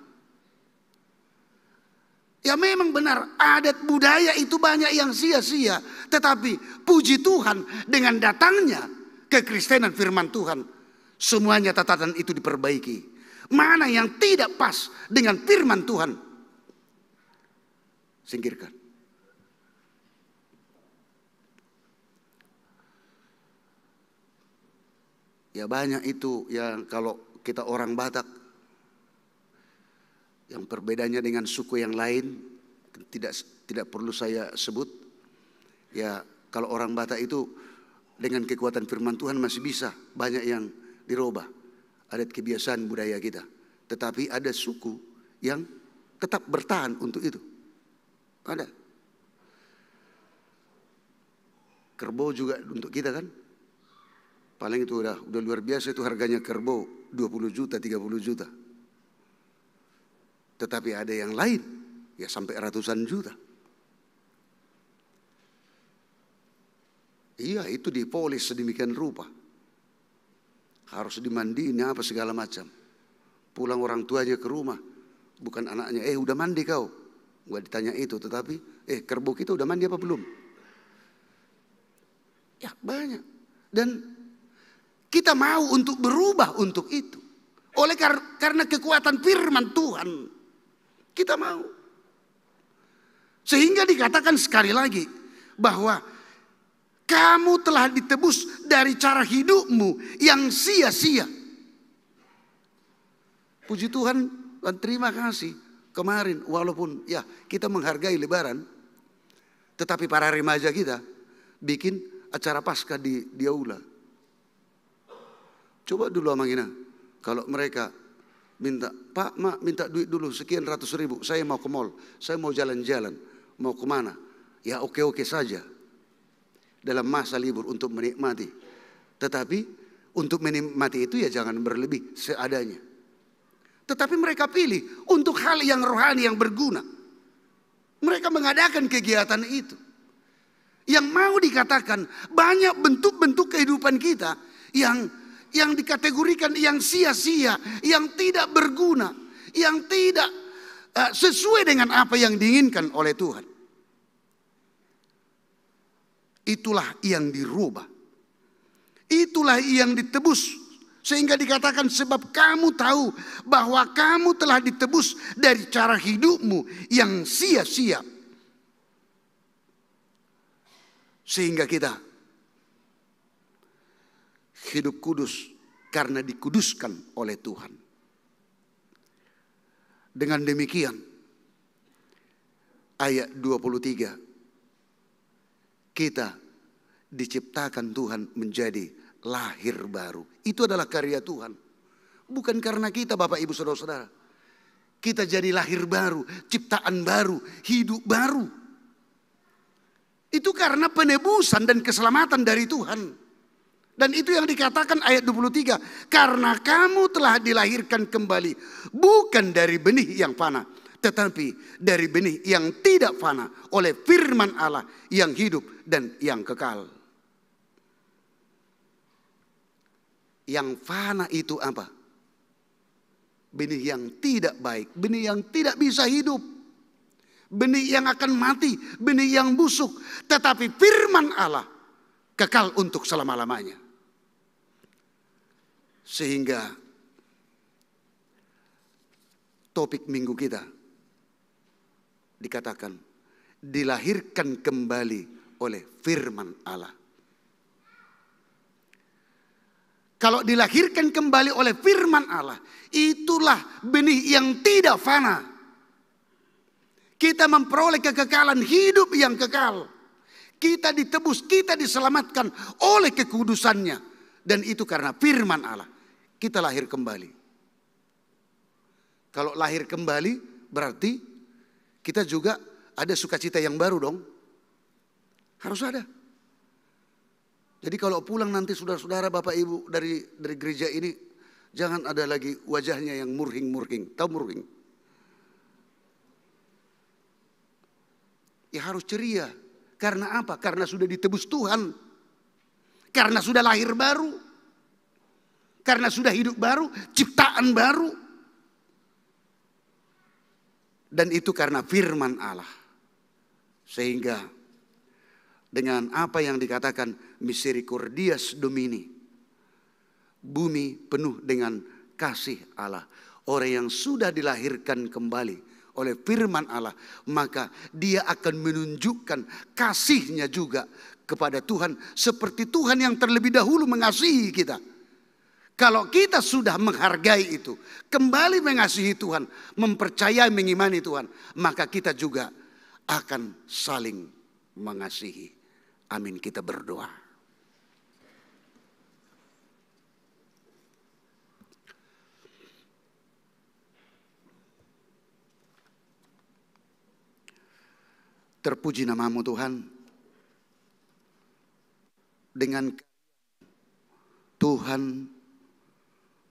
Ya memang benar adat budaya itu banyak yang sia-sia. Tetapi puji Tuhan dengan datangnya kekristenan firman Tuhan. Semuanya catatan itu diperbaiki. Mana yang tidak pas dengan firman Tuhan, singkirkan. Ya banyak itu yang kalau kita orang Batak, yang perbedaannya dengan suku yang lain tidak perlu saya sebut. Ya kalau orang Batak itu dengan kekuatan firman Tuhan masih bisa banyak yang dirubah adat kebiasaan budaya kita. Tetapi ada suku yang tetap bertahan untuk itu. Ada. Kerbau juga untuk kita kan. Paling itu udah luar biasa itu harganya kerbau 20 juta, 30 juta. Tetapi ada yang lain, ya sampai ratusan juta. Iya itu dipolis sedemikian rupa. Harus dimandiin apa segala macam. Pulang orang tuanya ke rumah. Bukan anaknya, udah mandi kau. Gak ditanya itu, tetapi kerbau kita udah mandi apa belum? Ya banyak. Dan kita mau untuk berubah untuk itu. Oleh karena kekuatan firman Tuhan. Kita mau. Sehingga dikatakan sekali lagi bahwa kamu telah ditebus dari cara hidupmu yang sia-sia. Puji Tuhan dan terima kasih. Kemarin walaupun ya kita menghargai Lebaran, tetapi para remaja kita bikin acara Paskah di aula. Coba dulu Mang Ina, kalau mereka minta, Pak, Mak minta duit dulu sekian ratus ribu, saya mau ke mall, saya mau jalan-jalan, mau kemana? Ya oke-oke saja dalam masa libur untuk menikmati. Tetapi untuk menikmati itu ya jangan berlebih seadanya. Tetapi mereka pilih untuk hal yang rohani yang berguna. Mereka mengadakan kegiatan itu. Yang mau dikatakan banyak bentuk-bentuk kehidupan kita yang dikategorikan yang sia-sia, yang tidak berguna, yang tidak sesuai dengan apa yang diinginkan oleh Tuhan. Itulah yang dirubah. Itulah yang ditebus. Sehingga dikatakan sebab kamu tahu bahwa kamu telah ditebus dari cara hidupmu yang sia-sia. Sehingga kita hidup kudus karena dikuduskan oleh Tuhan. Dengan demikian ayat 23, kita diciptakan Tuhan menjadi lahir baru. Itu adalah karya Tuhan. Bukan karena kita Bapak Ibu Saudara-saudara. Kita jadi lahir baru, ciptaan baru, hidup baru. Itu karena penebusan dan keselamatan dari Tuhan. Dan itu yang dikatakan ayat 23. Karena kamu telah dilahirkan kembali. Bukan dari benih yang fana, tetapi dari benih yang tidak fana oleh firman Allah yang hidup dan yang kekal. Yang fana itu apa? Benih yang tidak baik, benih yang tidak bisa hidup, benih yang akan mati, benih yang busuk. Tetapi firman Allah kekal untuk selama-lamanya. Sehingga topik minggu kita dikatakan dilahirkan kembali oleh firman Allah. Kalau dilahirkan kembali oleh firman Allah, itulah benih yang tidak fana. Kita memperoleh kekekalan hidup yang kekal. Kita ditebus, kita diselamatkan oleh kekudusannya. Dan itu karena firman Allah. Kita lahir kembali. Kalau lahir kembali berarti kita juga ada sukacita yang baru dong. Harus ada. Jadi kalau pulang nanti saudara-saudara Bapak Ibu dari gereja ini, jangan ada lagi wajahnya yang murhing-murhing. Tahu murhing? Ya harus ceria. Karena apa? Karena sudah ditebus Tuhan. Karena sudah lahir baru. Karena sudah hidup baru, ciptaan baru. Dan itu karena firman Allah. Sehingga dengan apa yang dikatakan misericordias domini, bumi penuh dengan kasih Allah. Orang yang sudah dilahirkan kembali oleh firman Allah, maka dia akan menunjukkan kasihnya juga kepada Tuhan. Seperti Tuhan yang terlebih dahulu mengasihi kita. Kalau kita sudah menghargai itu, kembali mengasihi Tuhan, mempercayai, mengimani Tuhan, maka kita juga akan saling mengasihi. Amin, kita berdoa. Terpuji namamu Tuhan. Dengan Tuhan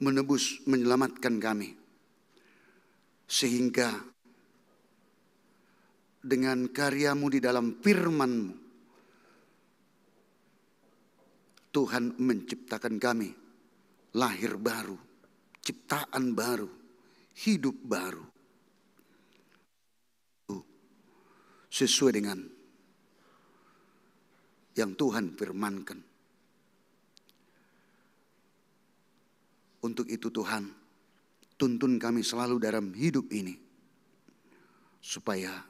menebus, menyelamatkan kami. Sehingga dengan karyamu di dalam firman-Mu, Tuhan menciptakan kami lahir baru, ciptaan baru, hidup baru. Sesuai dengan yang Tuhan firmankan. Untuk itu Tuhan, tuntun kami selalu dalam hidup ini. Supaya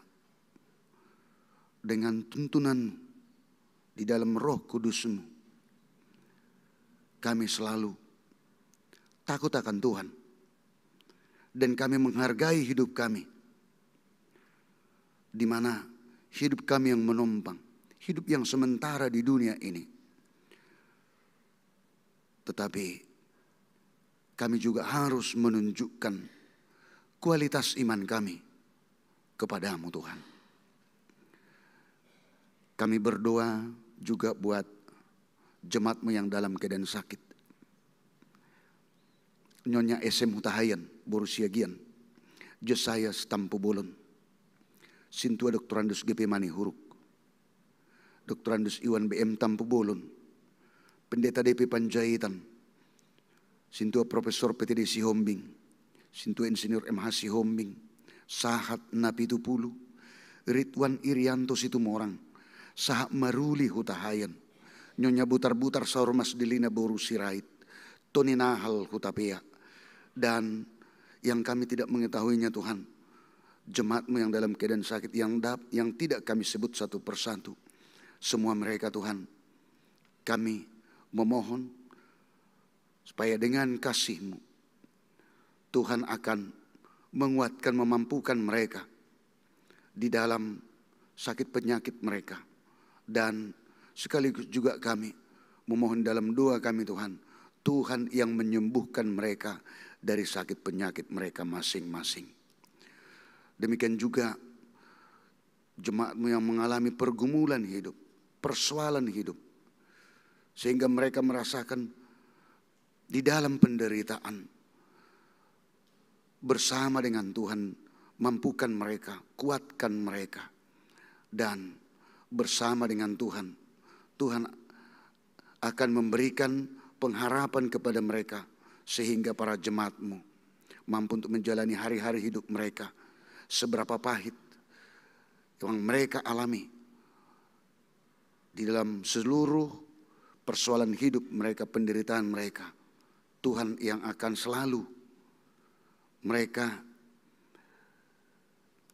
dengan tuntunan di dalam Roh Kudus-Mu, kami selalu takut akan Tuhan. Dan kami menghargai hidup kami, di mana hidup kami yang menumpang, hidup yang sementara di dunia ini. Tetapi kami juga harus menunjukkan kualitas iman kami kepada-Mu Tuhan. Kami berdoa juga buat jemaat-Mu yang dalam keadaan sakit. Nyonya SM Hutahayan, Borusiagian, Josaya Stampu Bolon, Sintua Doktorandus GP Mani Huruk, Doktorandus Iwan BM Tampu Bolon, Pendeta DP Panjaitan, Sintua Profesor PTD Sihombing, Sintua Insinyur MH Sihombing, Sahat Napi Tupulu, Ridwan Irianto Situmorang, Sahat Maruli Hutahayan, Nyonya Butar-Butar Saurmas Delina Boru Sirait, Tony Nahal Hutapea, dan yang kami tidak mengetahuinya Tuhan, jemaat-Mu yang dalam keadaan sakit yang tidak kami sebut satu persatu. Semua mereka Tuhan, kami memohon supaya dengan kasih-Mu Tuhan akan menguatkan, memampukan mereka di dalam sakit penyakit mereka. Dan sekaligus juga kami memohon dalam doa kami Tuhan, Tuhan yang menyembuhkan mereka dari sakit penyakit mereka masing-masing. Demikian juga jemaat-Mu yang mengalami pergumulan hidup, persoalan hidup, sehingga mereka merasakan di dalam penderitaan bersama dengan Tuhan, mampukan mereka, kuatkan mereka, dan bersama dengan Tuhan, Tuhan akan memberikan pengharapan kepada mereka, sehingga para jemaat-Mu mampu untuk menjalani hari-hari hidup mereka, seberapa pahit yang mereka alami di dalam seluruh persoalan hidup mereka, penderitaan mereka. Tuhan yang akan selalu mereka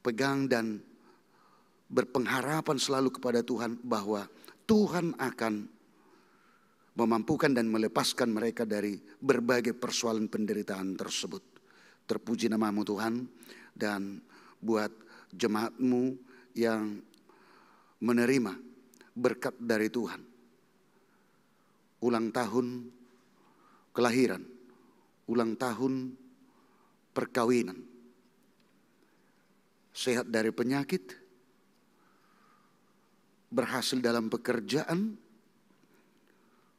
pegang dan berpengharapan selalu kepada Tuhan, bahwa Tuhan akan memampukan dan melepaskan mereka dari berbagai persoalan penderitaan tersebut. Terpuji nama-Mu Tuhan. Dan buat jemaat-Mu yang menerima berkat dari Tuhan, ulang tahun kelahiran, ulang tahun perkawinan, sehat dari penyakit, berhasil dalam pekerjaan,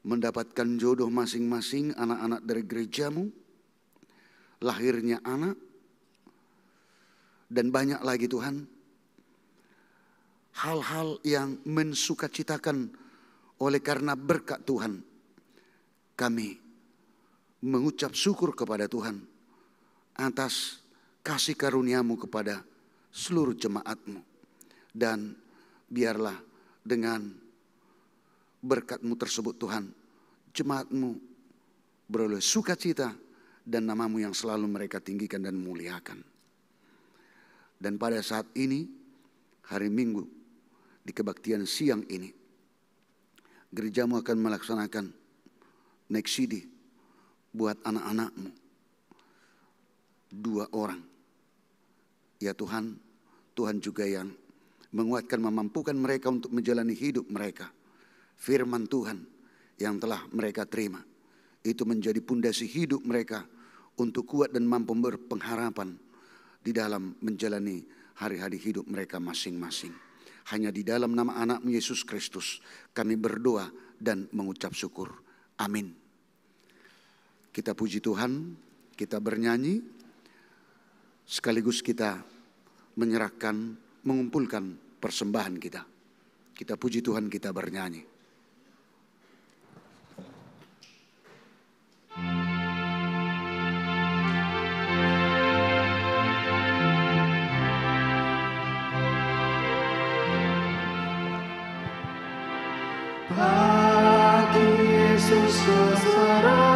mendapatkan jodoh masing-masing, anak-anak dari gereja-Mu, lahirnya anak, dan banyak lagi Tuhan, hal-hal yang mensukacitakan oleh karena berkat Tuhan. Kami mengucap syukur kepada Tuhan atas kasih karunia-Mu kepada seluruh jemaat-Mu. Dan biarlah dengan berkat-Mu tersebut Tuhan, jemaat-Mu beroleh sukacita dan nama-Mu yang selalu mereka tinggikan dan muliakan. Dan pada saat ini, hari Minggu, di kebaktian siang ini, gereja-Mu akan melaksanakan neksidi buat anak-anak-Mu, 2 orang. Ya Tuhan, Tuhan juga yang menguatkan, memampukan mereka untuk menjalani hidup mereka. Firman Tuhan yang telah mereka terima, itu menjadi pondasi hidup mereka untuk kuat dan mampu berpengharapan di dalam menjalani hari-hari hidup mereka masing-masing. Hanya di dalam nama anak-Mu Yesus Kristus kami berdoa dan mengucap syukur. Amin. Kita puji Tuhan, kita bernyanyi, sekaligus kita menyerahkan, mengumpulkan persembahan kita. Kita puji Tuhan, kita bernyanyi. Bagi Yesus kuserahkan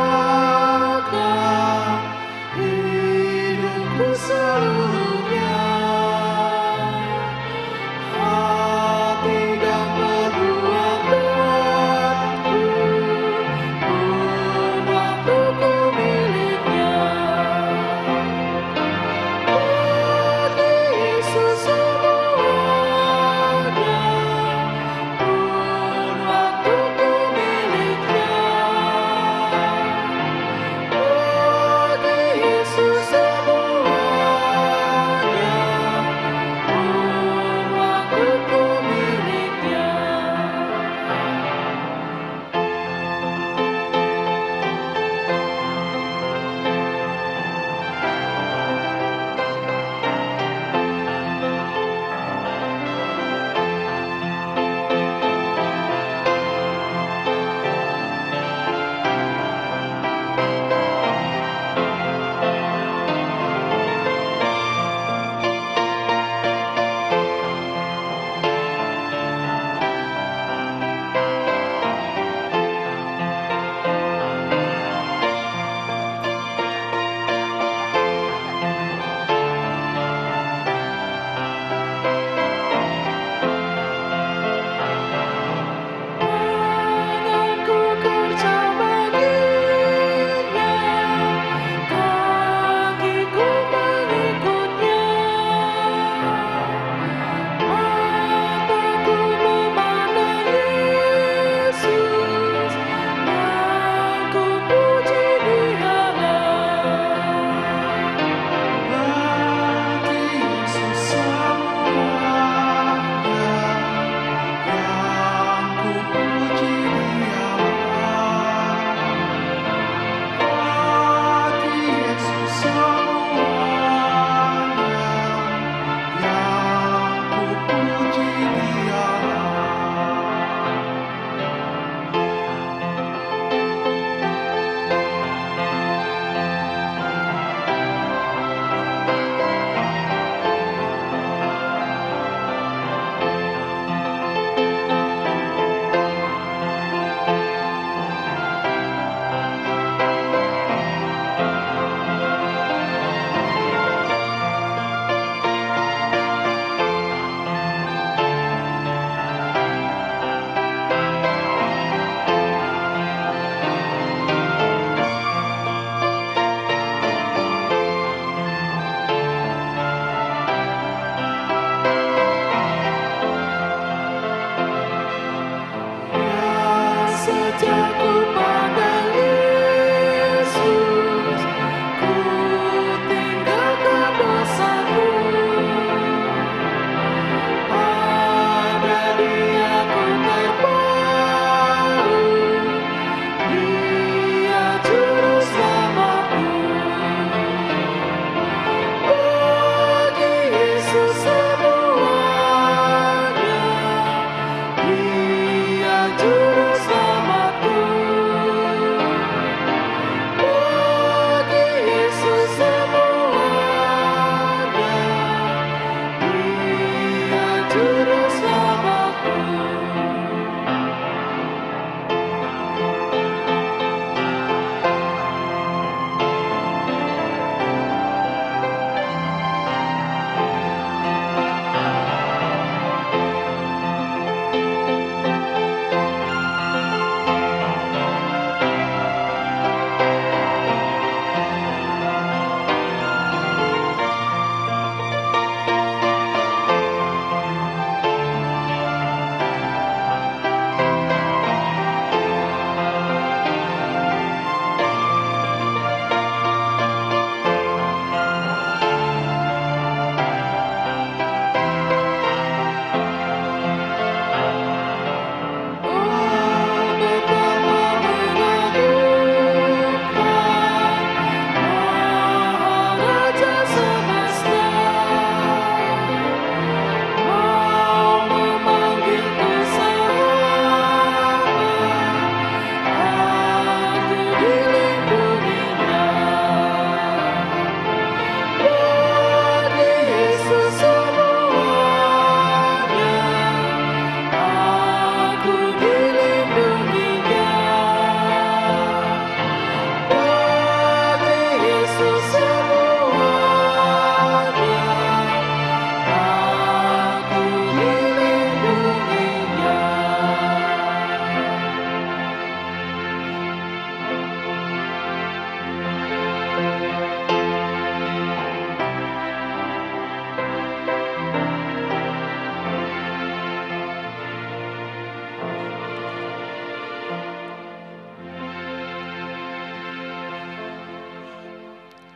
hidupku seluruhnya, hati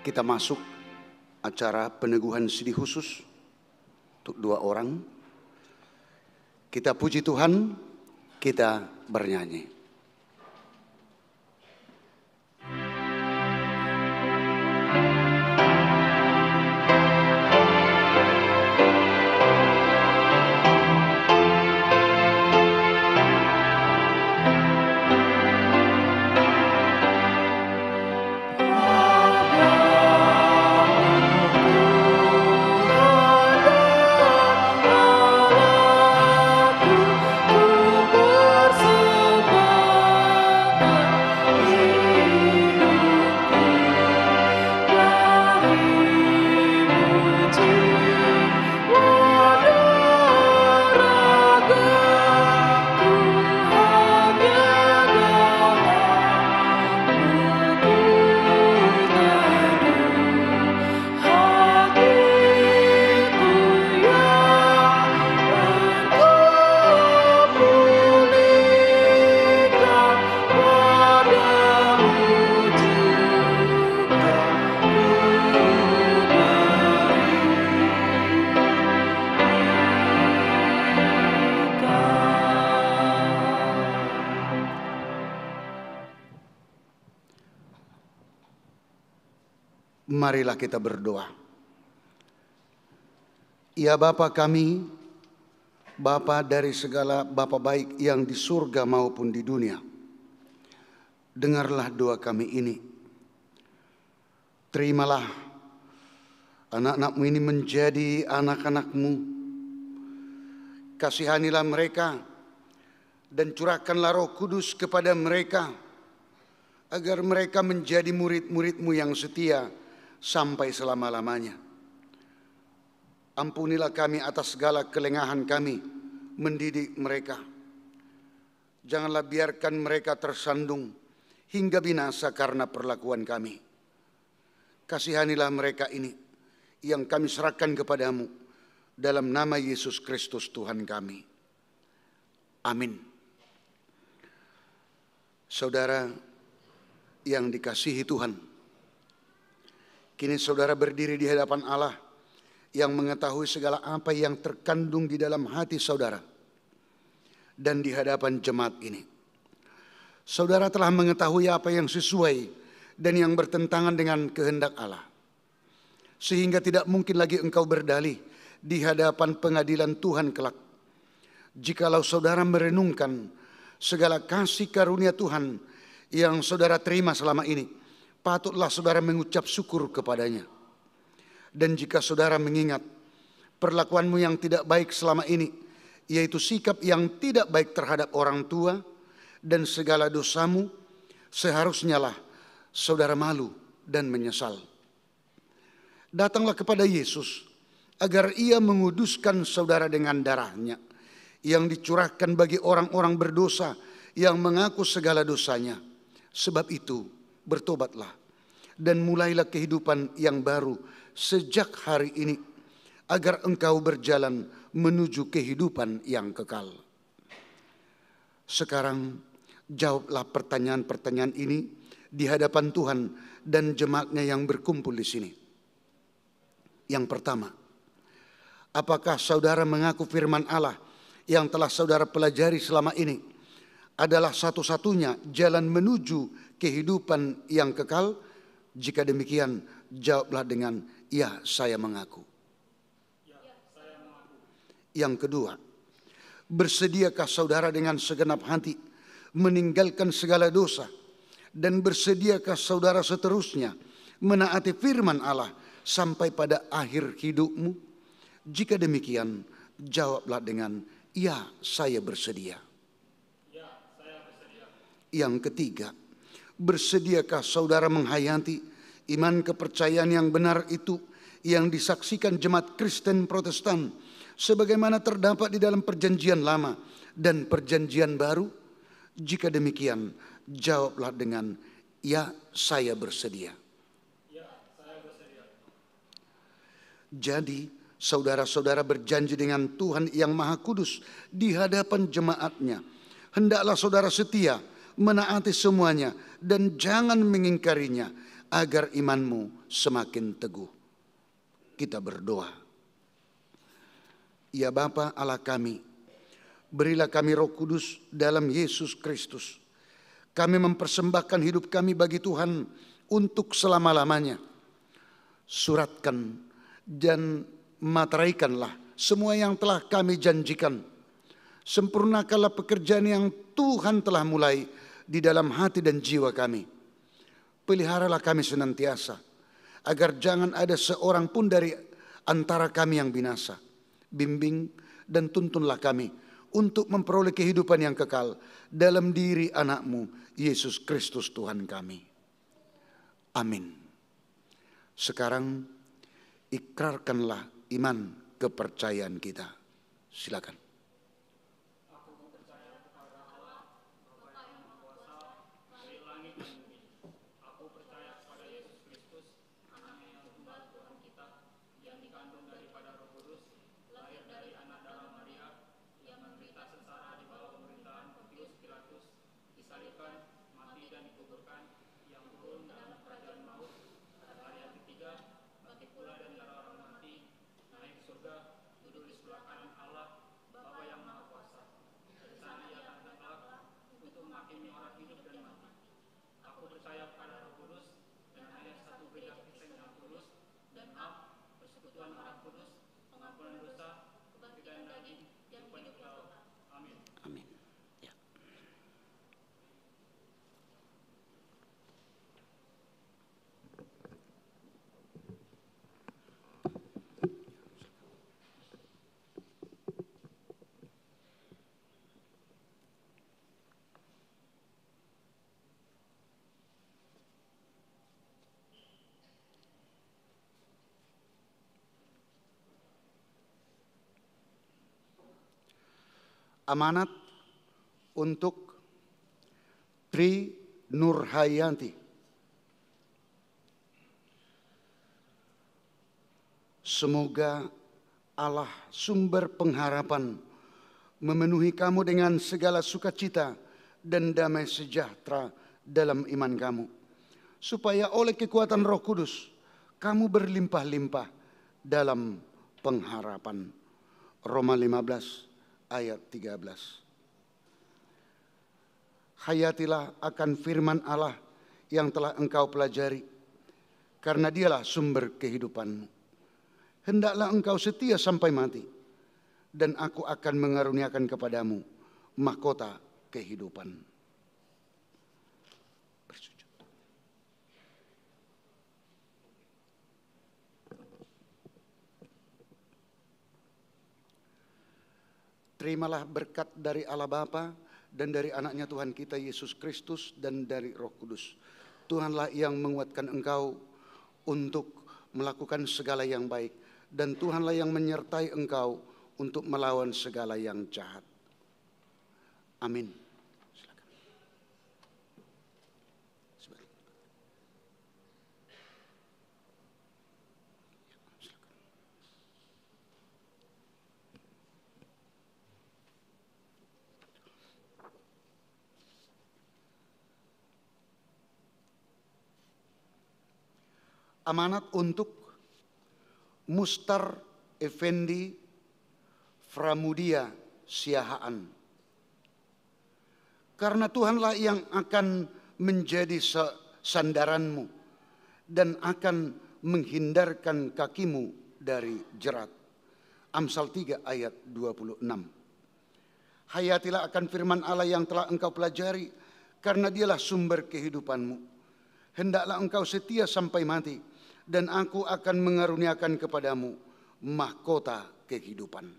kita masuk acara peneguhan sidi khusus untuk 2 orang. Kita puji Tuhan, kita bernyanyi. Marilah kita berdoa. Ya Bapa kami, Bapa dari segala Bapa baik yang di surga maupun di dunia, dengarlah doa kami ini. Terimalah anak-anak-Mu ini menjadi anak-anak-Mu. Kasihanilah mereka dan curahkanlah Roh Kudus kepada mereka, agar mereka menjadi murid-murid-Mu yang setia sampai selama-lamanya. Ampunilah kami atas segala kelengahan kami mendidik mereka. Janganlah biarkan mereka tersandung hingga binasa karena perlakuan kami. Kasihanilah mereka ini yang kami serahkan kepadamu dalam nama Yesus Kristus Tuhan kami. Amin. Saudara yang dikasihi Tuhan, kini saudara berdiri di hadapan Allah yang mengetahui segala apa yang terkandung di dalam hati saudara. Dan di hadapan jemaat ini, saudara telah mengetahui apa yang sesuai dan yang bertentangan dengan kehendak Allah. Sehingga tidak mungkin lagi engkau berdalih di hadapan pengadilan Tuhan kelak. Jikalau saudara merenungkan segala kasih karunia Tuhan yang saudara terima selama ini, patutlah saudara mengucap syukur kepadanya. Dan jika saudara mengingat perlakuanmu yang tidak baik selama ini, yaitu sikap yang tidak baik terhadap orang tua dan segala dosamu, seharusnya lah saudara malu dan menyesal. Datanglah kepada Yesus agar Ia menguduskan saudara dengan darahnya yang dicurahkan bagi orang-orang berdosa yang mengaku segala dosanya. Sebab itu bertobatlah dan mulailah kehidupan yang baru sejak hari ini, agar engkau berjalan menuju kehidupan yang kekal. Sekarang jawablah pertanyaan-pertanyaan ini di hadapan Tuhan dan jemaatnya yang berkumpul di sini. Yang pertama, apakah saudara mengaku firman Allah yang telah saudara pelajari selama ini adalah satu-satunya jalan menuju kehidupan yang kekal? Jika demikian, jawablah dengan ya, saya mengaku. Yang kedua, bersediakah saudara dengan segenap hati meninggalkan segala dosa, dan bersediakah saudara seterusnya menaati firman Allah sampai pada akhir hidupmu? Jika demikian, jawablah dengan ya, saya bersedia. Yang ketiga, bersediakah saudara menghayati iman kepercayaan yang benar itu yang disaksikan jemaat Kristen Protestan sebagaimana terdapat di dalam perjanjian lama dan perjanjian baru? Jika demikian, jawablah dengan ya, saya bersedia. Jadi saudara-saudara berjanji dengan Tuhan yang Maha Kudus di hadapan jemaatnya, hendaklah saudara setia menaati semuanya dan jangan mengingkarinya, agar imanmu semakin teguh. Kita berdoa. Ya Bapa Allah kami, berilah kami Roh Kudus dalam Yesus Kristus. Kami mempersembahkan hidup kami bagi Tuhan untuk selama-lamanya. Suratkan dan materaikanlah semua yang telah kami janjikan. Sempurnakanlah pekerjaan yang Tuhan telah mulai di dalam hati dan jiwa kami. Peliharalah kami senantiasa, agar jangan ada seorang pun dari antara kami yang binasa. Bimbing dan tuntunlah kami untuk memperoleh kehidupan yang kekal dalam diri anak-Mu, Yesus Kristus Tuhan kami. Amin. Sekarang ikrarkanlah iman kepercayaan kita. Silakan. Amin. Ya. Amanat untuk Tri Nurhayanti. Semoga Allah sumber pengharapan memenuhi kamu dengan segala sukacita dan damai sejahtera dalam iman kamu, supaya oleh kekuatan Roh Kudus kamu berlimpah-limpah dalam pengharapan. Roma 15 ayat 13. Hayatilah akan firman Allah yang telah engkau pelajari, karena dialah sumber kehidupanmu. Hendaklah engkau setia sampai mati, dan aku akan mengaruniakan kepadamu mahkota kehidupan. Bersujud. Terimalah berkat dari Allah Bapa dan dari anaknya Tuhan kita Yesus Kristus dan dari Roh Kudus. Tuhanlah yang menguatkan engkau untuk melakukan segala yang baik, dan Tuhanlah yang menyertai engkau untuk melawan segala yang jahat. Amin. Silakan. Amanat untuk Mustar Effendi Framudia Siahaan. Karena Tuhanlah yang akan menjadi sandaranmu dan akan menghindarkan kakimu dari jerat. Amsal 3 ayat 26. Hayatilah akan firman Allah yang telah engkau pelajari, karena dialah sumber kehidupanmu. Hendaklah engkau setia sampai mati, dan aku akan mengaruniakan kepadamu mahkota kehidupan.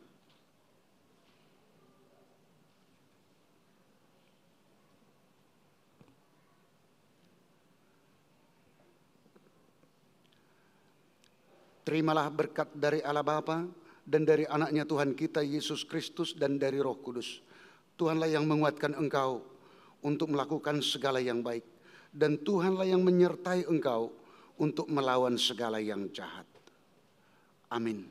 Terimalah berkat dari Allah Bapa dan dari anaknya Tuhan kita Yesus Kristus dan dari Roh Kudus. Tuhanlah yang menguatkan engkau untuk melakukan segala yang baik, dan Tuhanlah yang menyertai engkau untuk melawan segala yang jahat. Amin.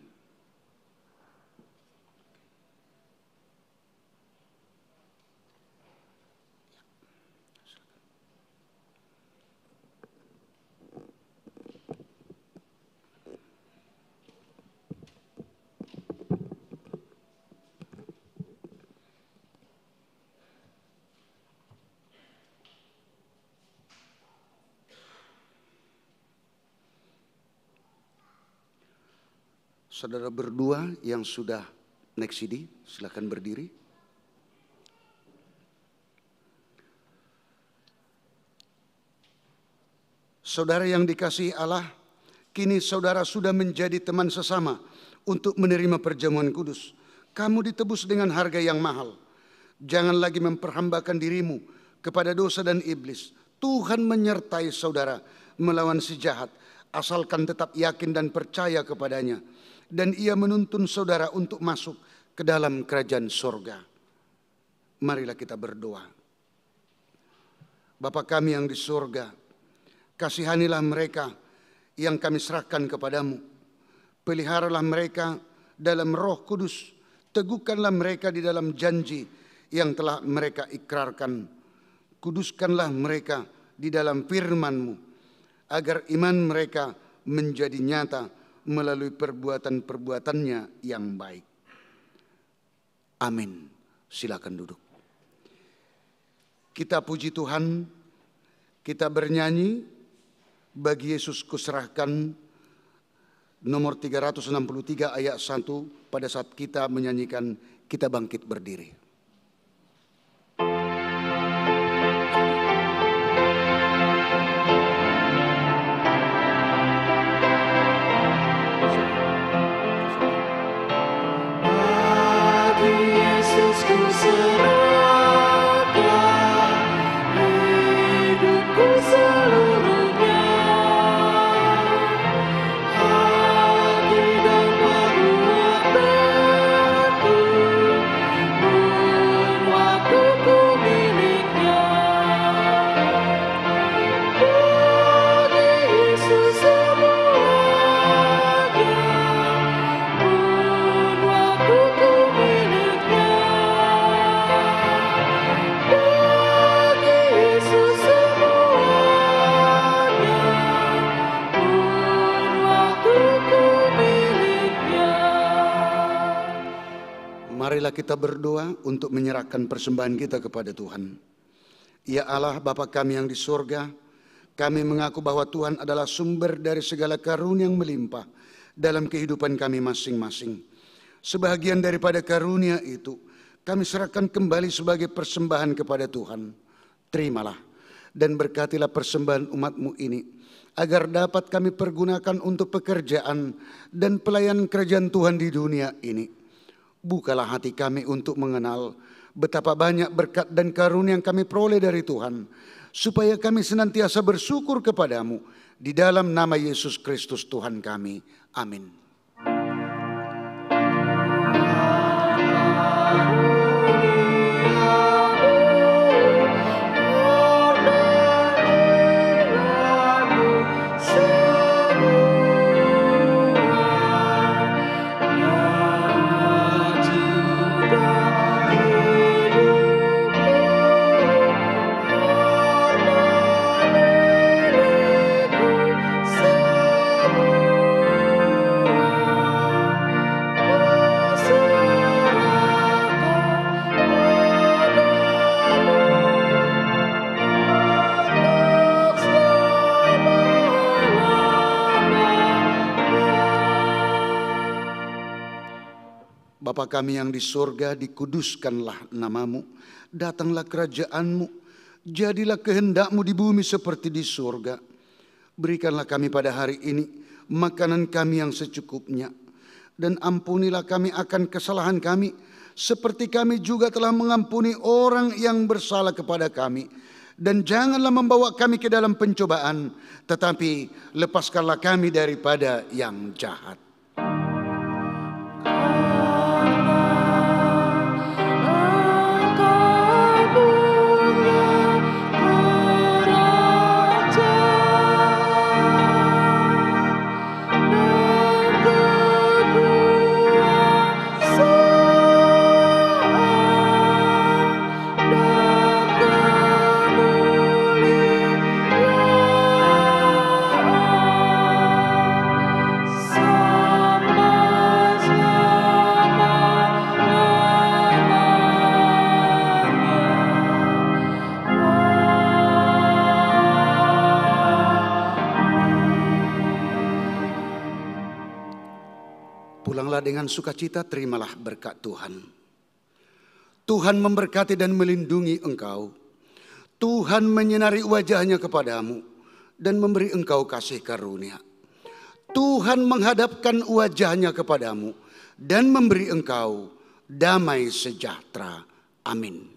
Saudara berdua yang sudah naik CD, silakan berdiri. Saudara yang dikasihi Allah, kini saudara sudah menjadi teman sesama untuk menerima perjamuan kudus. Kamu ditebus dengan harga yang mahal. Jangan lagi memperhambakan dirimu kepada dosa dan iblis. Tuhan menyertai saudara melawan si jahat, asalkan tetap yakin dan percaya kepadanya. Dan Ia menuntun saudara untuk masuk ke dalam kerajaan surga. Marilah kita berdoa. Bapa kami yang di surga, kasihanilah mereka yang kami serahkan kepadamu. Peliharalah mereka dalam Roh Kudus. Teguhkanlah mereka di dalam janji yang telah mereka ikrarkan. Kuduskanlah mereka di dalam firman-Mu, agar iman mereka menjadi nyata melalui perbuatan-perbuatannya yang baik. Amin. Silakan duduk. Kita puji Tuhan, kita bernyanyi, bagi Yesus kuserahkan, nomor 363 ayat 1, pada saat kita menyanyikan, kita bangkit berdiri. Marilah kita berdoa untuk menyerahkan persembahan kita kepada Tuhan. Ya Allah, Bapa kami yang di surga, kami mengaku bahwa Tuhan adalah sumber dari segala karunia yang melimpah dalam kehidupan kami masing-masing. Sebahagian daripada karunia itu kami serahkan kembali sebagai persembahan kepada Tuhan. Terimalah dan berkatilah persembahan umat-Mu ini, agar dapat kami pergunakan untuk pekerjaan dan pelayanan kerajaan Tuhan di dunia ini. Bukalah hati kami untuk mengenal betapa banyak berkat dan karunia yang kami peroleh dari Tuhan, supaya kami senantiasa bersyukur kepadamu di dalam nama Yesus Kristus Tuhan kami. Amin. Bapa kami yang di surga, dikuduskanlah namamu, datanglah kerajaanmu, jadilah kehendak-Mu di bumi seperti di surga. Berikanlah kami pada hari ini makanan kami yang secukupnya, dan ampunilah kami akan kesalahan kami, seperti kami juga telah mengampuni orang yang bersalah kepada kami. Dan janganlah membawa kami ke dalam pencobaan, tetapi lepaskanlah kami daripada yang jahat. So Pulanglah dengan sukacita, terimalah berkat Tuhan. Tuhan memberkati dan melindungi engkau. Tuhan menyinari wajahnya kepadamu dan memberi engkau kasih karunia. Tuhan menghadapkan wajahnya kepadamu dan memberi engkau damai sejahtera. Amin.